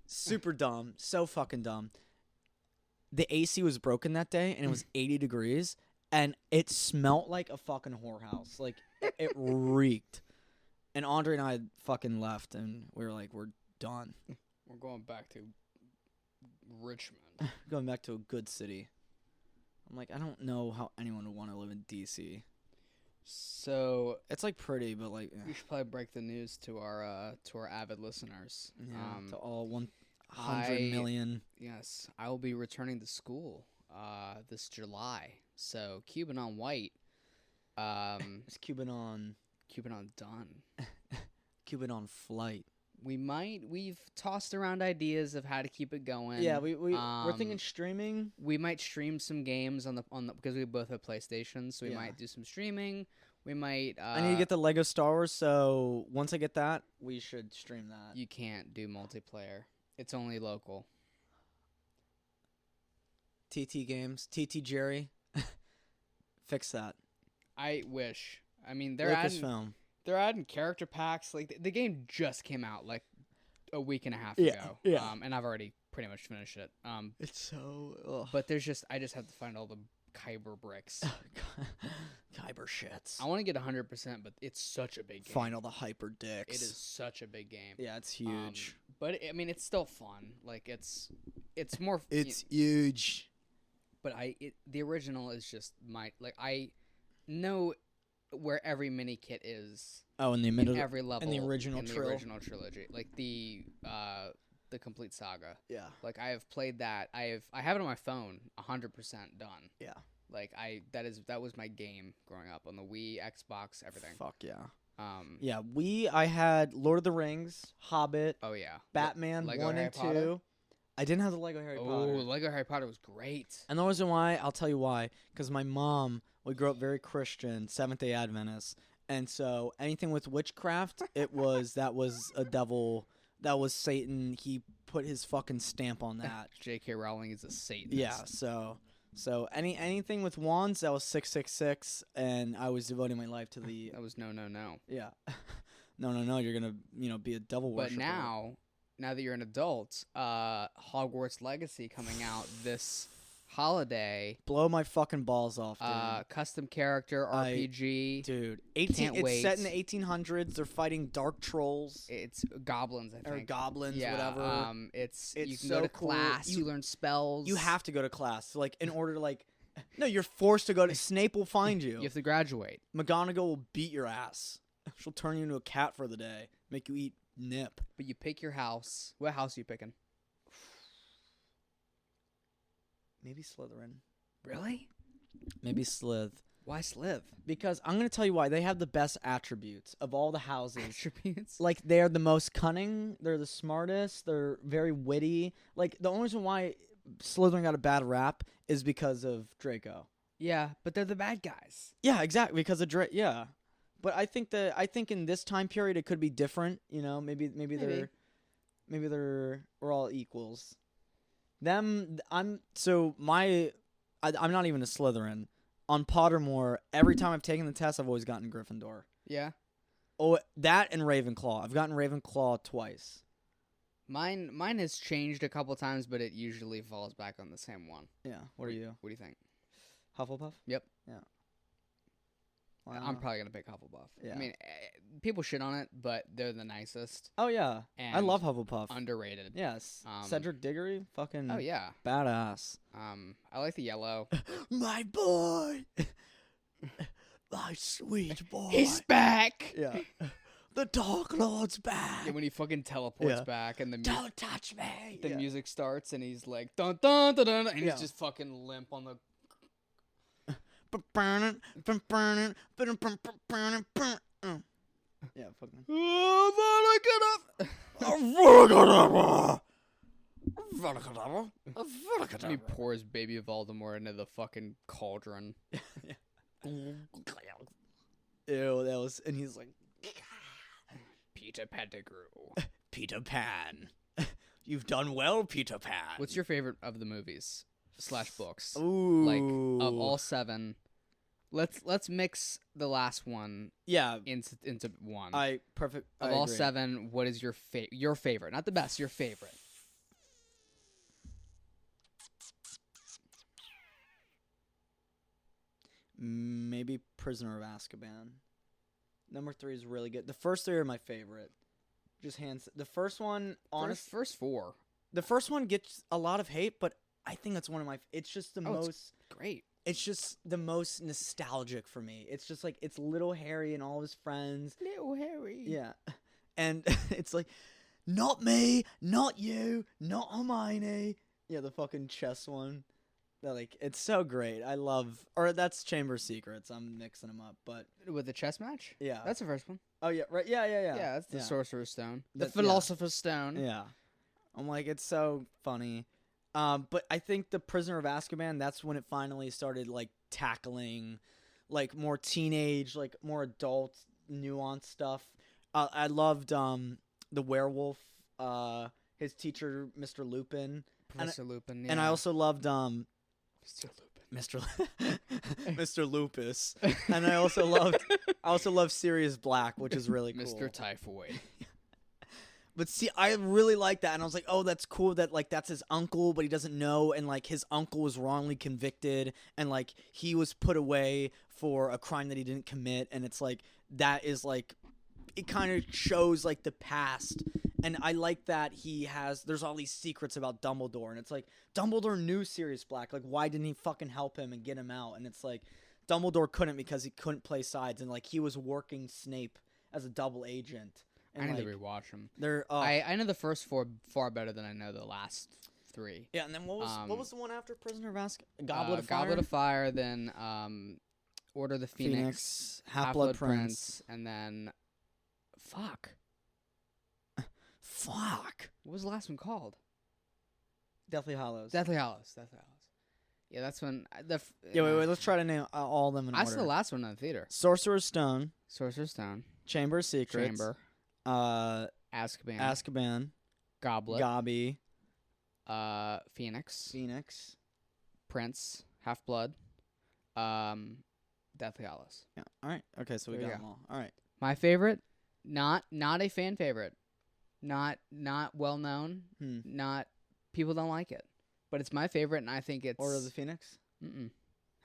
super dumb, so fucking dumb. The AC was broken that day, and it was 80 degrees. And it smelt like a fucking whorehouse. Like, it reeked. And Andre and I fucking left, and we were like, we're done. We're going back to Richmond. Going back to a good city. I'm like, I don't know how anyone would want to live in D.C. So it's, like, pretty, but, like... We should probably break the news to our avid listeners. Yeah, to all 100 million. Yes, I will be returning to school this July. So Cuban on white. Is Cuban on done. Cuban on flight. We've tossed around ideas of how to keep it going. Yeah, we're thinking streaming. We might stream some games on the because we both have PlayStations, so we might do some streaming. We might I need to get the Lego Star Wars, so once I get that, we should stream that. You can't do multiplayer. It's only local. TT Games, TT Jerry. Fix that. I wish. I mean, they're adding character packs. Like the game just came out like a week and a half ago. Yeah. And I've already pretty much finished it. It's so. Ugh. But I just have to find all the Kyber bricks. Kyber shits. I want to get 100%, but it's such a big game. Find all the hyper dicks. It is such a big game. Yeah, it's huge. But I mean, it's still fun. Like it's more. It's huge. But the original is just I know where every mini kit is. Oh, in the middle, in every level in the original trilogy, like the complete saga. Yeah. Like I have played that. I have it on my phone, 100% done. Yeah. Like that was my game growing up on the Wii, Xbox, everything. Fuck yeah. Yeah. I had Lord of the Rings, Hobbit. Oh yeah. Batman Lego 1 Harry and 2. Potter? I didn't have the Lego Harry Potter. Oh, Lego Harry Potter was great. And the reason why, I'll tell you why, because my mom, we grew up very Christian, Seventh-day Adventist, and so anything with witchcraft, that was a devil, that was Satan. He put his fucking stamp on that. J.K. Rowling is a Satanist. Yeah, so anything with wands, that was 666, and I was devoting my life to the. That was no. Yeah, no. You're gonna be a devil worshiper. But now that you're an adult, Hogwarts Legacy coming out this holiday. Blow my fucking balls off, dude. Custom character RPG. Dude, Can't wait. It's set in the 1800s. They're fighting dark trolls. It's goblins, I think. Or goblins, yeah, whatever. It's you can so go to cool. class, you learn spells. You have to go to class, like, in order to, like... No, you're forced to go to... Snape will find you. You have to graduate. McGonagall will beat your ass. She'll turn you into a cat for the day. Make you eat nip. But you pick your house. What house are you picking? Maybe Slytherin. Really? Maybe Slith. Why Slith? Because I'm going to tell you why. They have the best attributes of all the houses. Attributes? Like, they're the most cunning. They're the smartest. They're very witty. Like, the only reason why Slytherin got a bad rap is because of Draco. Yeah, but they're the bad guys. Yeah, exactly. Because of Draco. Yeah. But I think in this time period it could be different. You know, maybe we're all equals. I'm not even a Slytherin. On Pottermore, every time I've taken the test, I've always gotten Gryffindor. Yeah. Oh, that and Ravenclaw. I've gotten Ravenclaw twice. Mine has changed a couple times, but it usually falls back on the same one. Yeah. What are you? What do you think? Hufflepuff? Yep. Yeah. I'm probably gonna pick Hufflepuff. Yeah. I mean, people shit on it, but they're the nicest. Oh yeah. I And love Hufflepuff. Underrated. Yes. Cedric Diggory, fucking Oh yeah. badass. I like the yellow. My boy. My sweet boy. He's back. Yeah. The Dark Lord's back. Yeah, when he fucking teleports Yeah. back and Don't touch me. the Yeah. music starts and he's like dun dun dun dun, and Yeah. he's just fucking limp on the. Yeah, fucking. And he pours baby Voldemort into the fucking cauldron. Ew, that was, and he's like, Peter Pettigrew. Peter Pan. You've done well, Peter Pan. What's your favorite of the movies / books? Ooh. Like of all 7, let's mix the last one Yeah, into one. perfect. Of I all agree. 7, what is your favorite? Not the best, your favorite. Maybe Prisoner of Azkaban. Number 3 is really good. The first 3 are my favorite. Just hands. The first one, First 4. the first one gets a lot of hate, but I think that's one of my. It's just the It's most. great. It's just the most nostalgic for me. It's just like it's little Harry and all his friends. Little Harry. Yeah, and it's like, not me, not you, not Hermione. Yeah, the fucking chess one. That like it's so great. I love. Or that's Chamber of Secrets. I'm mixing them up, but With the chess match? yeah. That's the first one. Oh yeah, right. Yeah. Yeah, that's the Sorcerer's Stone. The That- yeah. Philosopher's Stone. Yeah. I'm like, it's so funny. But I think the Prisoner of Azkaban, that's when it finally started like tackling like more teenage, like more adult nuanced stuff. I loved the werewolf, his teacher, Mr. Lupin. Professor Lupin. Yeah. And I also loved Mr. Lupin. Mr. Lupus. And I also loved Sirius Black, which is really cool. Mr. Typhoid. But see, I really like that, and I was like, oh, that's cool that, like, that's his uncle, but he doesn't know, and, like, his uncle was wrongly convicted, and, like, he was put away for a crime that he didn't commit, and it's, like, that is, like, it kind of shows, like, the past, and I like that there's all these secrets about Dumbledore, and it's, like, Dumbledore knew Sirius Black, like, why didn't he fucking help him and get him out, and it's, like, Dumbledore couldn't because he couldn't play sides, and, like, he was working Snape as a double agent. I And, need like, to rewatch them. they're I know the first 4 far better than I know the last 3. yeah, and then what was the one after Prisoner of Azkaban? Goblet of Fire. Goblet of Fire, then Order of the Phoenix, Half-Blood Prince. and then fuck. Fuck. What was the last one called? Deathly Hallows. Deathly Hallows. Yeah, that's when Yeah, wait. Let's try to name all of them in I order. saw the last one in the theater. Sorcerer's Stone, Sorcerer's Stone, Chamber of Secrets, Chamber, Azkaban, Azkaban, Goblet, Gobby, Phoenix, Prince, Half Blood, Deathly Hallows. Yeah. All right. Okay, so we There got you them all. All right. My favorite, not a fan favorite, not well known, not people don't like it, but it's my favorite, and I think it's Order of the Phoenix, Mm-mm.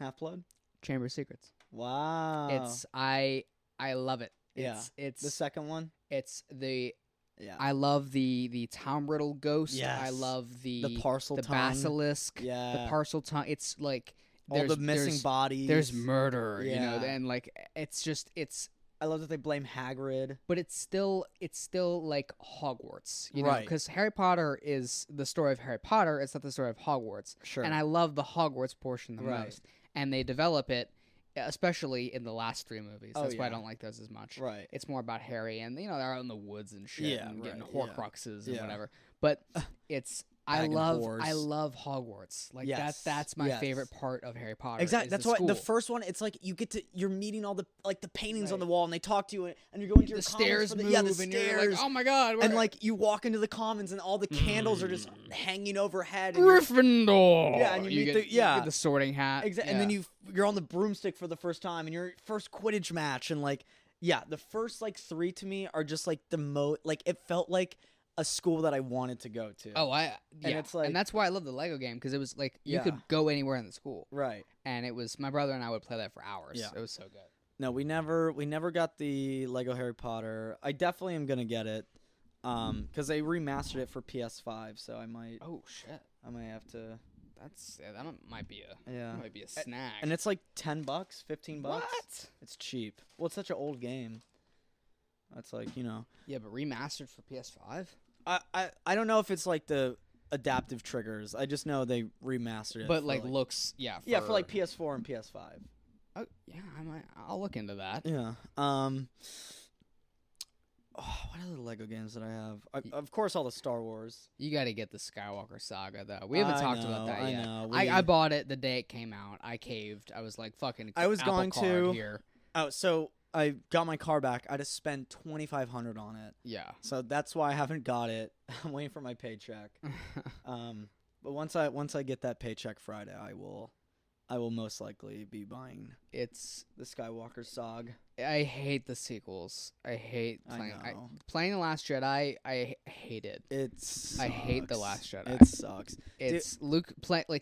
Half-Blood. Chamber of Secrets. Wow. It's I love it. It's the second one. It's the Yeah. I love the Tom Riddle ghost. Yes. I love the parcel the tongue. basilisk. Yeah. The parcel tongue. It's like all the missing bodies. There's murder, you know, Yeah. and like it's I love that they blame Hagrid. but it's still like Hogwarts, you know, Right. because Harry Potter is the story of Harry Potter. It's not the story of Hogwarts. Sure. And I love the Hogwarts portion the Right. most, and they develop it, especially in the last 3 movies. Oh, That's why I yeah. don't like those as much. Right. It's more about Harry, and they're out in the woods and shit, Yeah, and getting right, Horcruxes and yeah. whatever. But it's I Bagging love whores. Hogwarts. Like Yes, that's my yes. favorite part of Harry Potter. Exactly. is That's the why the school. first one, it's like you're meeting all the paintings on Right. the wall, and they talk to you, and you're going to your the commons stairs for the, move, yeah, the and stairs, you're like, oh my god, and like you walk into the commons, and all the candles are just hanging overhead. And Gryffindor. Yeah, and you meet get, the- yeah. you get the Sorting Hat. and then you're on the broomstick for the first time, and your first Quidditch match, and like Yeah, the first like 3 to me are just like the most like it felt like a school that I wanted to go to. Oh, And it's like and that's why I love the Lego game because it was like you Yeah. could go anywhere in the school, right. and it was my brother and I would play that for hours. Yeah. It was so good. No, we never got the Lego Harry Potter. I definitely am gonna get it, because they remastered it for PS5. So I might Oh shit, have to. might be a snag. And it's like $10, $15. What? It's cheap. Well, it's such an old game. That's like Yeah, but remastered for PS5. I don't know if it's like the adaptive triggers. I just know they remastered it. But for, like looks, yeah. for like PS4 and PS5. Oh yeah, I'll look into that. Yeah. What other Lego games did I have? Of course, all the Star Wars. You got to get the Skywalker Saga though. We haven't talked about that yet. I know. I bought it the day it came out. I caved. I was like, fucking. I was Apple going Card to- here. Oh, so I got my car back. I had to spend $2,500 on it. Yeah. So that's why I haven't got it. I'm waiting for my paycheck. But once I get that paycheck Friday, I will most likely be buying It's. the Skywalker Saga. I hate the sequels. I hate playing. I know. Playing the Last Jedi. I hate it. I hate The Last Jedi. It sucks. It's Luke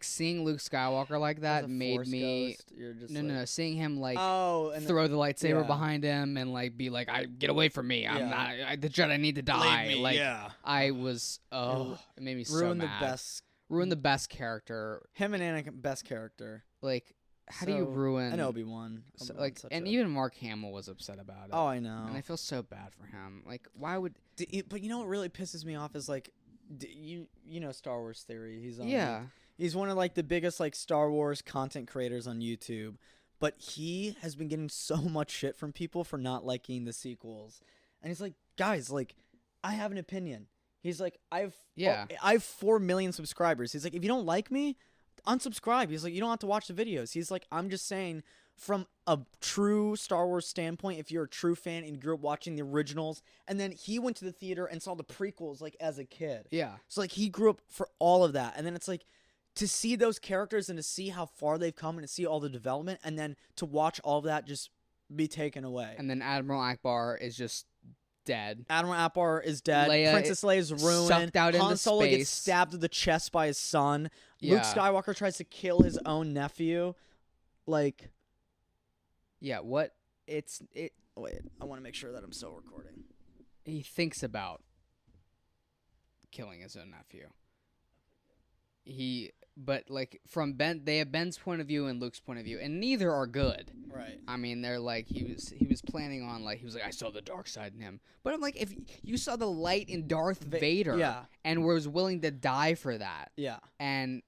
seeing Luke Skywalker like As that a made Force me. ghost, you're just No. Seeing him like and throw the lightsaber yeah. behind him and like be like, "I get away from me! I'm Yeah. not. The Jedi need to die!" Leave me, Like yeah. I was. Oh, it made me so Ruin mad. the best. Ruin the best character. Him and Anakin, best character. Like, how do you So, ruin? And Obi-Wan. So, Obi-Wan's like, such and a- even Mark Hamill was upset about it. Oh, I know. And I feel so bad for him. Like, why would? But you know what really pisses me off is like, you know Star Wars Theory. He's on. Yeah. He's one of like the biggest like Star Wars content creators on YouTube, but he has been getting so much shit from people for not liking the sequels. And he's like, guys, like, I have an opinion. He's like, I have 4 million subscribers. He's like, if you don't like me, unsubscribe. He's like, you don't have to watch the videos. He's like, I'm just saying, from a true Star Wars standpoint, if you're a true fan and grew up watching the originals, and then he went to the theater and saw the prequels like as a kid. Yeah. So like he grew up for all of that, and then it's like to see those characters and to see how far they've come and to see all the development, and then to watch all of that just be taken away. And then Admiral Akbar is just dead. Admiral Akbar is dead. Leia Princess Leia is ruined. sucked out Han into Solo space. gets stabbed to the chest by his son. Yeah. Luke Skywalker tries to kill his own nephew. Like, Yeah. What? It. wait, I want to make sure that I'm still recording. He thinks about killing his own nephew. But like from they have Ben's point of view and Luke's point of view, and neither are good. Right. I mean, they're like he was planning on like he was like I saw the dark side in him, but I'm like if you saw the light in Darth Vader, yeah. and was willing to die for that, Yeah. and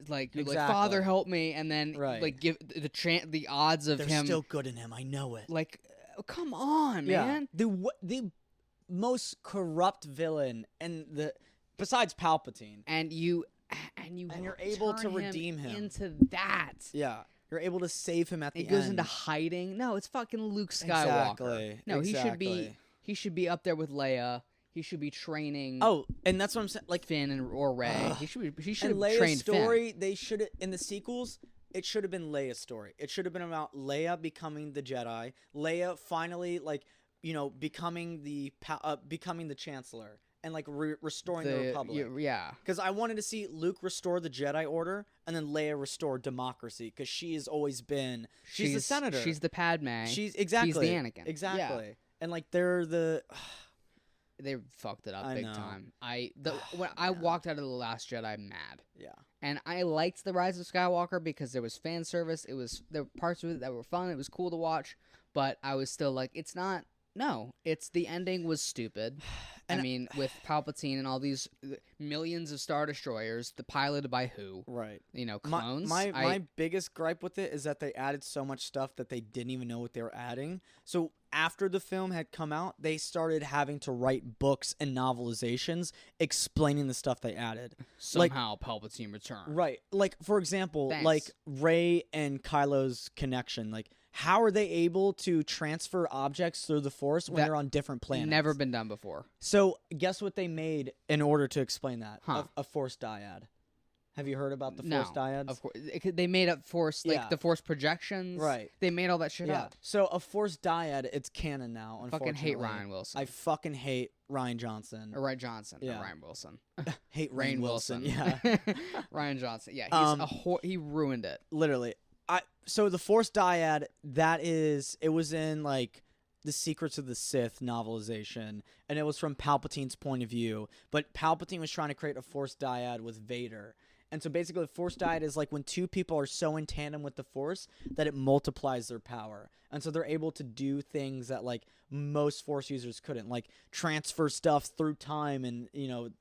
like you're like Exactly. Father help me, and then Right. like give the odds of They're him still good in him. I know it. like come on man. The most corrupt villain and besides Palpatine. And you're able to turn redeem him. into that. Yeah. You're able to save him at the It end. goes into hiding. No, it's fucking Luke Skywalker. Exactly. No, Exactly. he should be up there with Leia. He should be training Oh, and that's what I'm saying. Like Finn or Rey. He should and have Leia's trained story, they should in the sequels. It should have been Leia's story. It should have been about Leia becoming the Jedi. Leia finally, becoming the Chancellor and restoring the Republic. Yeah. Because I wanted to see Luke restore the Jedi Order and then Leia restore democracy. Because she has always been. She's the senator. She's the Padme. She's exactly. He's the Anakin. Exactly. Yeah. And they're the. They fucked it up I big know. time. When I walked out of The Last Jedi mad. Yeah. And I liked The Rise of Skywalker because there was fan service. There were parts of it that were fun. It was cool to watch, but I was still like, it's not. No, the ending was stupid. And I mean, with Palpatine and all these millions of Star Destroyers, piloted by who? Right. Clones. My biggest gripe with it is that they added so much stuff that they didn't even know what they were adding. So after the film had come out, they started having to write books and novelizations explaining the stuff they added. Somehow Palpatine returned. Right. Like, for example, Thanks. Rey and Kylo's connection. Like, how are they able to transfer objects through the Force when they're on different planets? Never been done before. So, guess what they made in order to explain that? Huh. A Force Dyad. Have you heard about the No, Force Dyads? Of course, they made up Force, like the Force projections. Right. They made all that shit up. So a Force Dyad, it's canon now. Unfortunately, Fucking hate Ryan Wilson. I fucking hate Ryan Johnson. Or Ryan Johnson. Yeah. Or Ryan Wilson. Hate Rainn Rainn Wilson. Wilson. Yeah. Ryan Johnson. Yeah. He's he ruined it. Literally. So the Force Dyad, it was in like the Secrets of the Sith novelization, and it was from Palpatine's point of view. But Palpatine was trying to create a Force Dyad with Vader. And so basically, the Force Dyad is like when two people are so in tandem with the Force that it multiplies their power. And so they're able to do things that like most Force users couldn't, like transfer stuff through time and,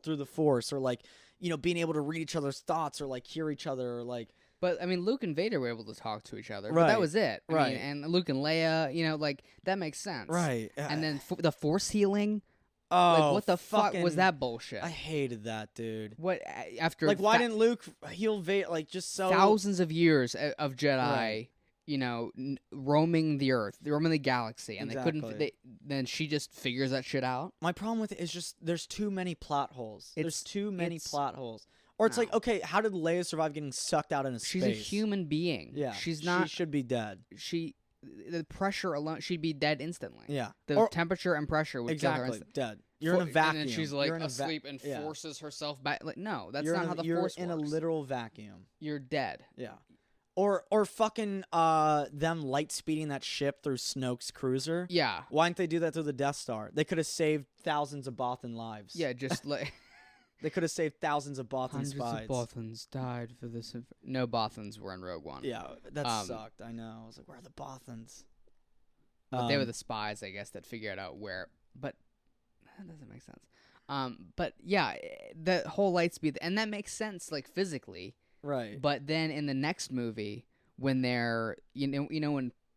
through the Force, or like, being able to read each other's thoughts or like hear each other, or like. But I mean, Luke and Vader were able to talk to each other. Right. But that was it. I Right. mean, and Luke and Leia, like that makes sense. Right. And then the Force healing. Oh, Like, what the fuck was that bullshit? I hated that, dude. What after Like, why didn't Luke heal Vader? Like, just so thousands of years of Jedi, Right. roaming the Earth, roaming the galaxy, and Exactly. they couldn't. Then she just figures that shit out. My problem with it is just there's too many plot holes. There's too many it's- plot holes. Or it's like, No. okay, how did Leia survive getting sucked out into She's space? a human being. Yeah, she's not. She should be dead. The pressure alone, she'd be dead instantly. Yeah, The temperature and pressure would kill her exactly instantly. dead. You're in a vacuum. And then she's like You're in a asleep and yeah. forces herself back. Like, no, that's You're not in how a, the you're Force in works. a literal vacuum. You're dead. Yeah. Or fucking them light speeding that ship through Snoke's cruiser. Yeah. Why didn't they do that through the Death Star? They could have saved thousands of Bothan lives. Yeah, just like They could have saved thousands of Bothan hundreds spies. of Bothans died for this. No Bothans were in Rogue One. Yeah, that sucked. I know. I was like, where are the Bothans? But they were the spies, I guess, that figured out where. But that doesn't make sense. But yeah, the whole light speed, and that makes sense, like physically. Right. But then in the next movie, when they're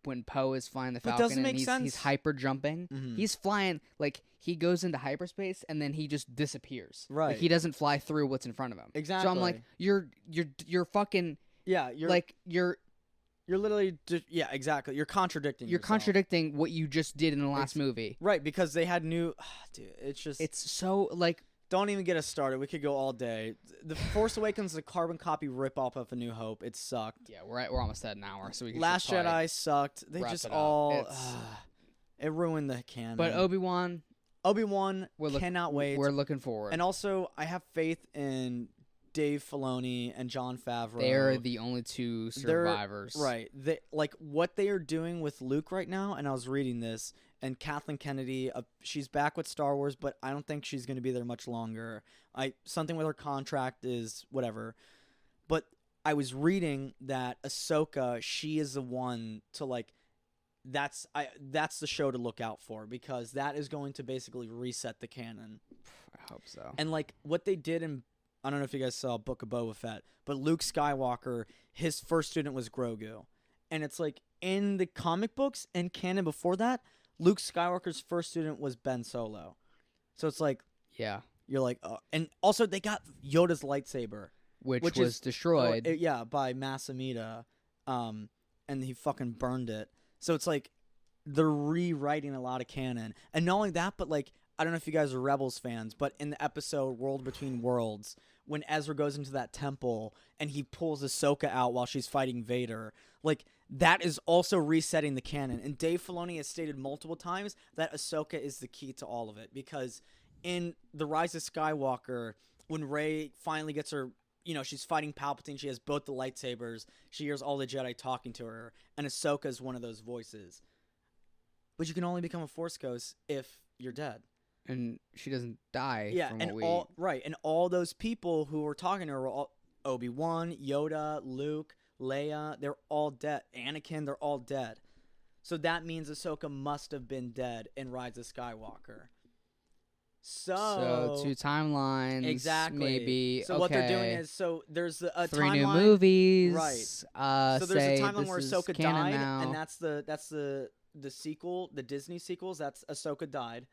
when Poe is flying the But Falcon doesn't and make he's sense. hyper jumping, Mhm. he's flying like he goes into hyperspace and then he just disappears. Right. Like, he doesn't fly through what's in front of him. Exactly. So I'm like, you're fucking Yeah, you're literally yeah, exactly. You're contradicting yourself. contradicting what you just did in the last movie. Right, because they had new dude, it's just It's so like don't even get us started. We could go all day. The Force Awakens is a carbon copy rip-off of A New Hope. It sucked. yeah, we're almost at an hour, so we can Last just probably Jedi sucked. They wrap just it up. all It's- it ruined the canon. But Obi-Wan, Obi-Wan we're cannot wait. we're looking forward. And also, I have faith in Dave Filoni and Jon Favreau. They're the only two They're- survivors. Right. Like what they are doing with Luke right now, and I was reading this, and Kathleen Kennedy, she's back with Star Wars, but I don't think she's going to be there much longer. Something with her contract is whatever. But I was reading that Ahsoka, she is the one to like that's the show to look out for, because that is going to basically reset the canon. I hope so. And like what they did in, I don't know if you guys saw Book of Boba Fett, but Luke Skywalker, his first student was Grogu. And it's like in the comic books and canon before that, Luke Skywalker's first student was Ben Solo. So it's like, Yeah. you're like, and also they got Yoda's lightsaber. Which Which was is- destroyed. Yeah, by Masamita. And he fucking burned it. So it's like they're rewriting a lot of canon. And not only that, but like, I don't know if you guys are Rebels fans, but in the episode World Between Worlds, when Ezra goes into that temple and he pulls Ahsoka out while she's fighting Vader, like that is also resetting the canon. And Dave Filoni has stated multiple times that Ahsoka is the key to all of it, because in The Rise of Skywalker, when Rey finally gets her, she's fighting Palpatine, she has both the lightsabers, she hears all the Jedi talking to her, and Ahsoka is one of those voices. But you can only become a Force Ghost if you're dead. and she doesn't die. Yeah, from and what we... and all those people who were talking to her were all Obi-Wan, Yoda, Luke, Leia, they're all dead. Anakin, they're all dead. So that means Ahsoka must have been dead in Rise of Skywalker. So two timelines. exactly. Maybe. So what they're doing is, so there's a 3 timeline. new movies. Right. So there's a timeline where Ahsoka died, now. and that's the sequel, the Disney sequels. That's Ahsoka died,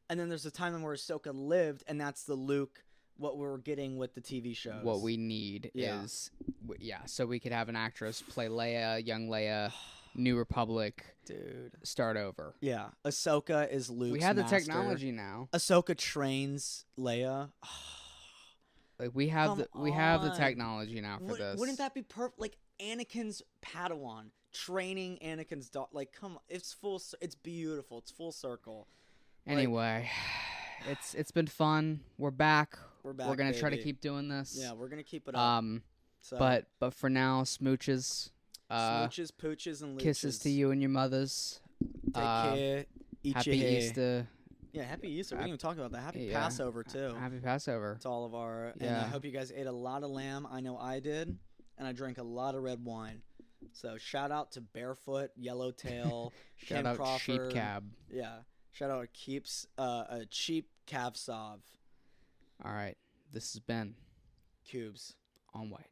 and then there's a timeline where Ahsoka lived, and that's the Luke. What we're getting with the TV shows. What we need is, so we could have an actress play Leia, young Leia, New Republic, dude, start over. Yeah, Ahsoka is Luke's We have the master. technology now. Ahsoka trains Leia. Like we have the on. technology now for this. Wouldn't that be perfect? Like Anakin's Padawan training Anakin's daughter. Like, come on, it's it's beautiful. It's full circle. Anyway, it's been fun. We're back. We're back. We're gonna try to baby. keep doing this. Yeah, we're gonna keep it up. So, But for now, smooches. Smooches, pooches, and looches. Kisses to you and your mothers. Take care. Eat Happy your hair. Easter. Yeah, happy Easter. We didn't even talk about that. Happy Passover too. Happy Passover. To all of our. Yeah. And I hope you guys ate a lot of lamb. I know I did, and I drank a lot of red wine. So shout out to Barefoot, Yellowtail, Shout Kim out Crawford. Sheep Cab. Yeah. Shout out Keeps a cheap Cav Sauv. All right. This has been Cubes On White.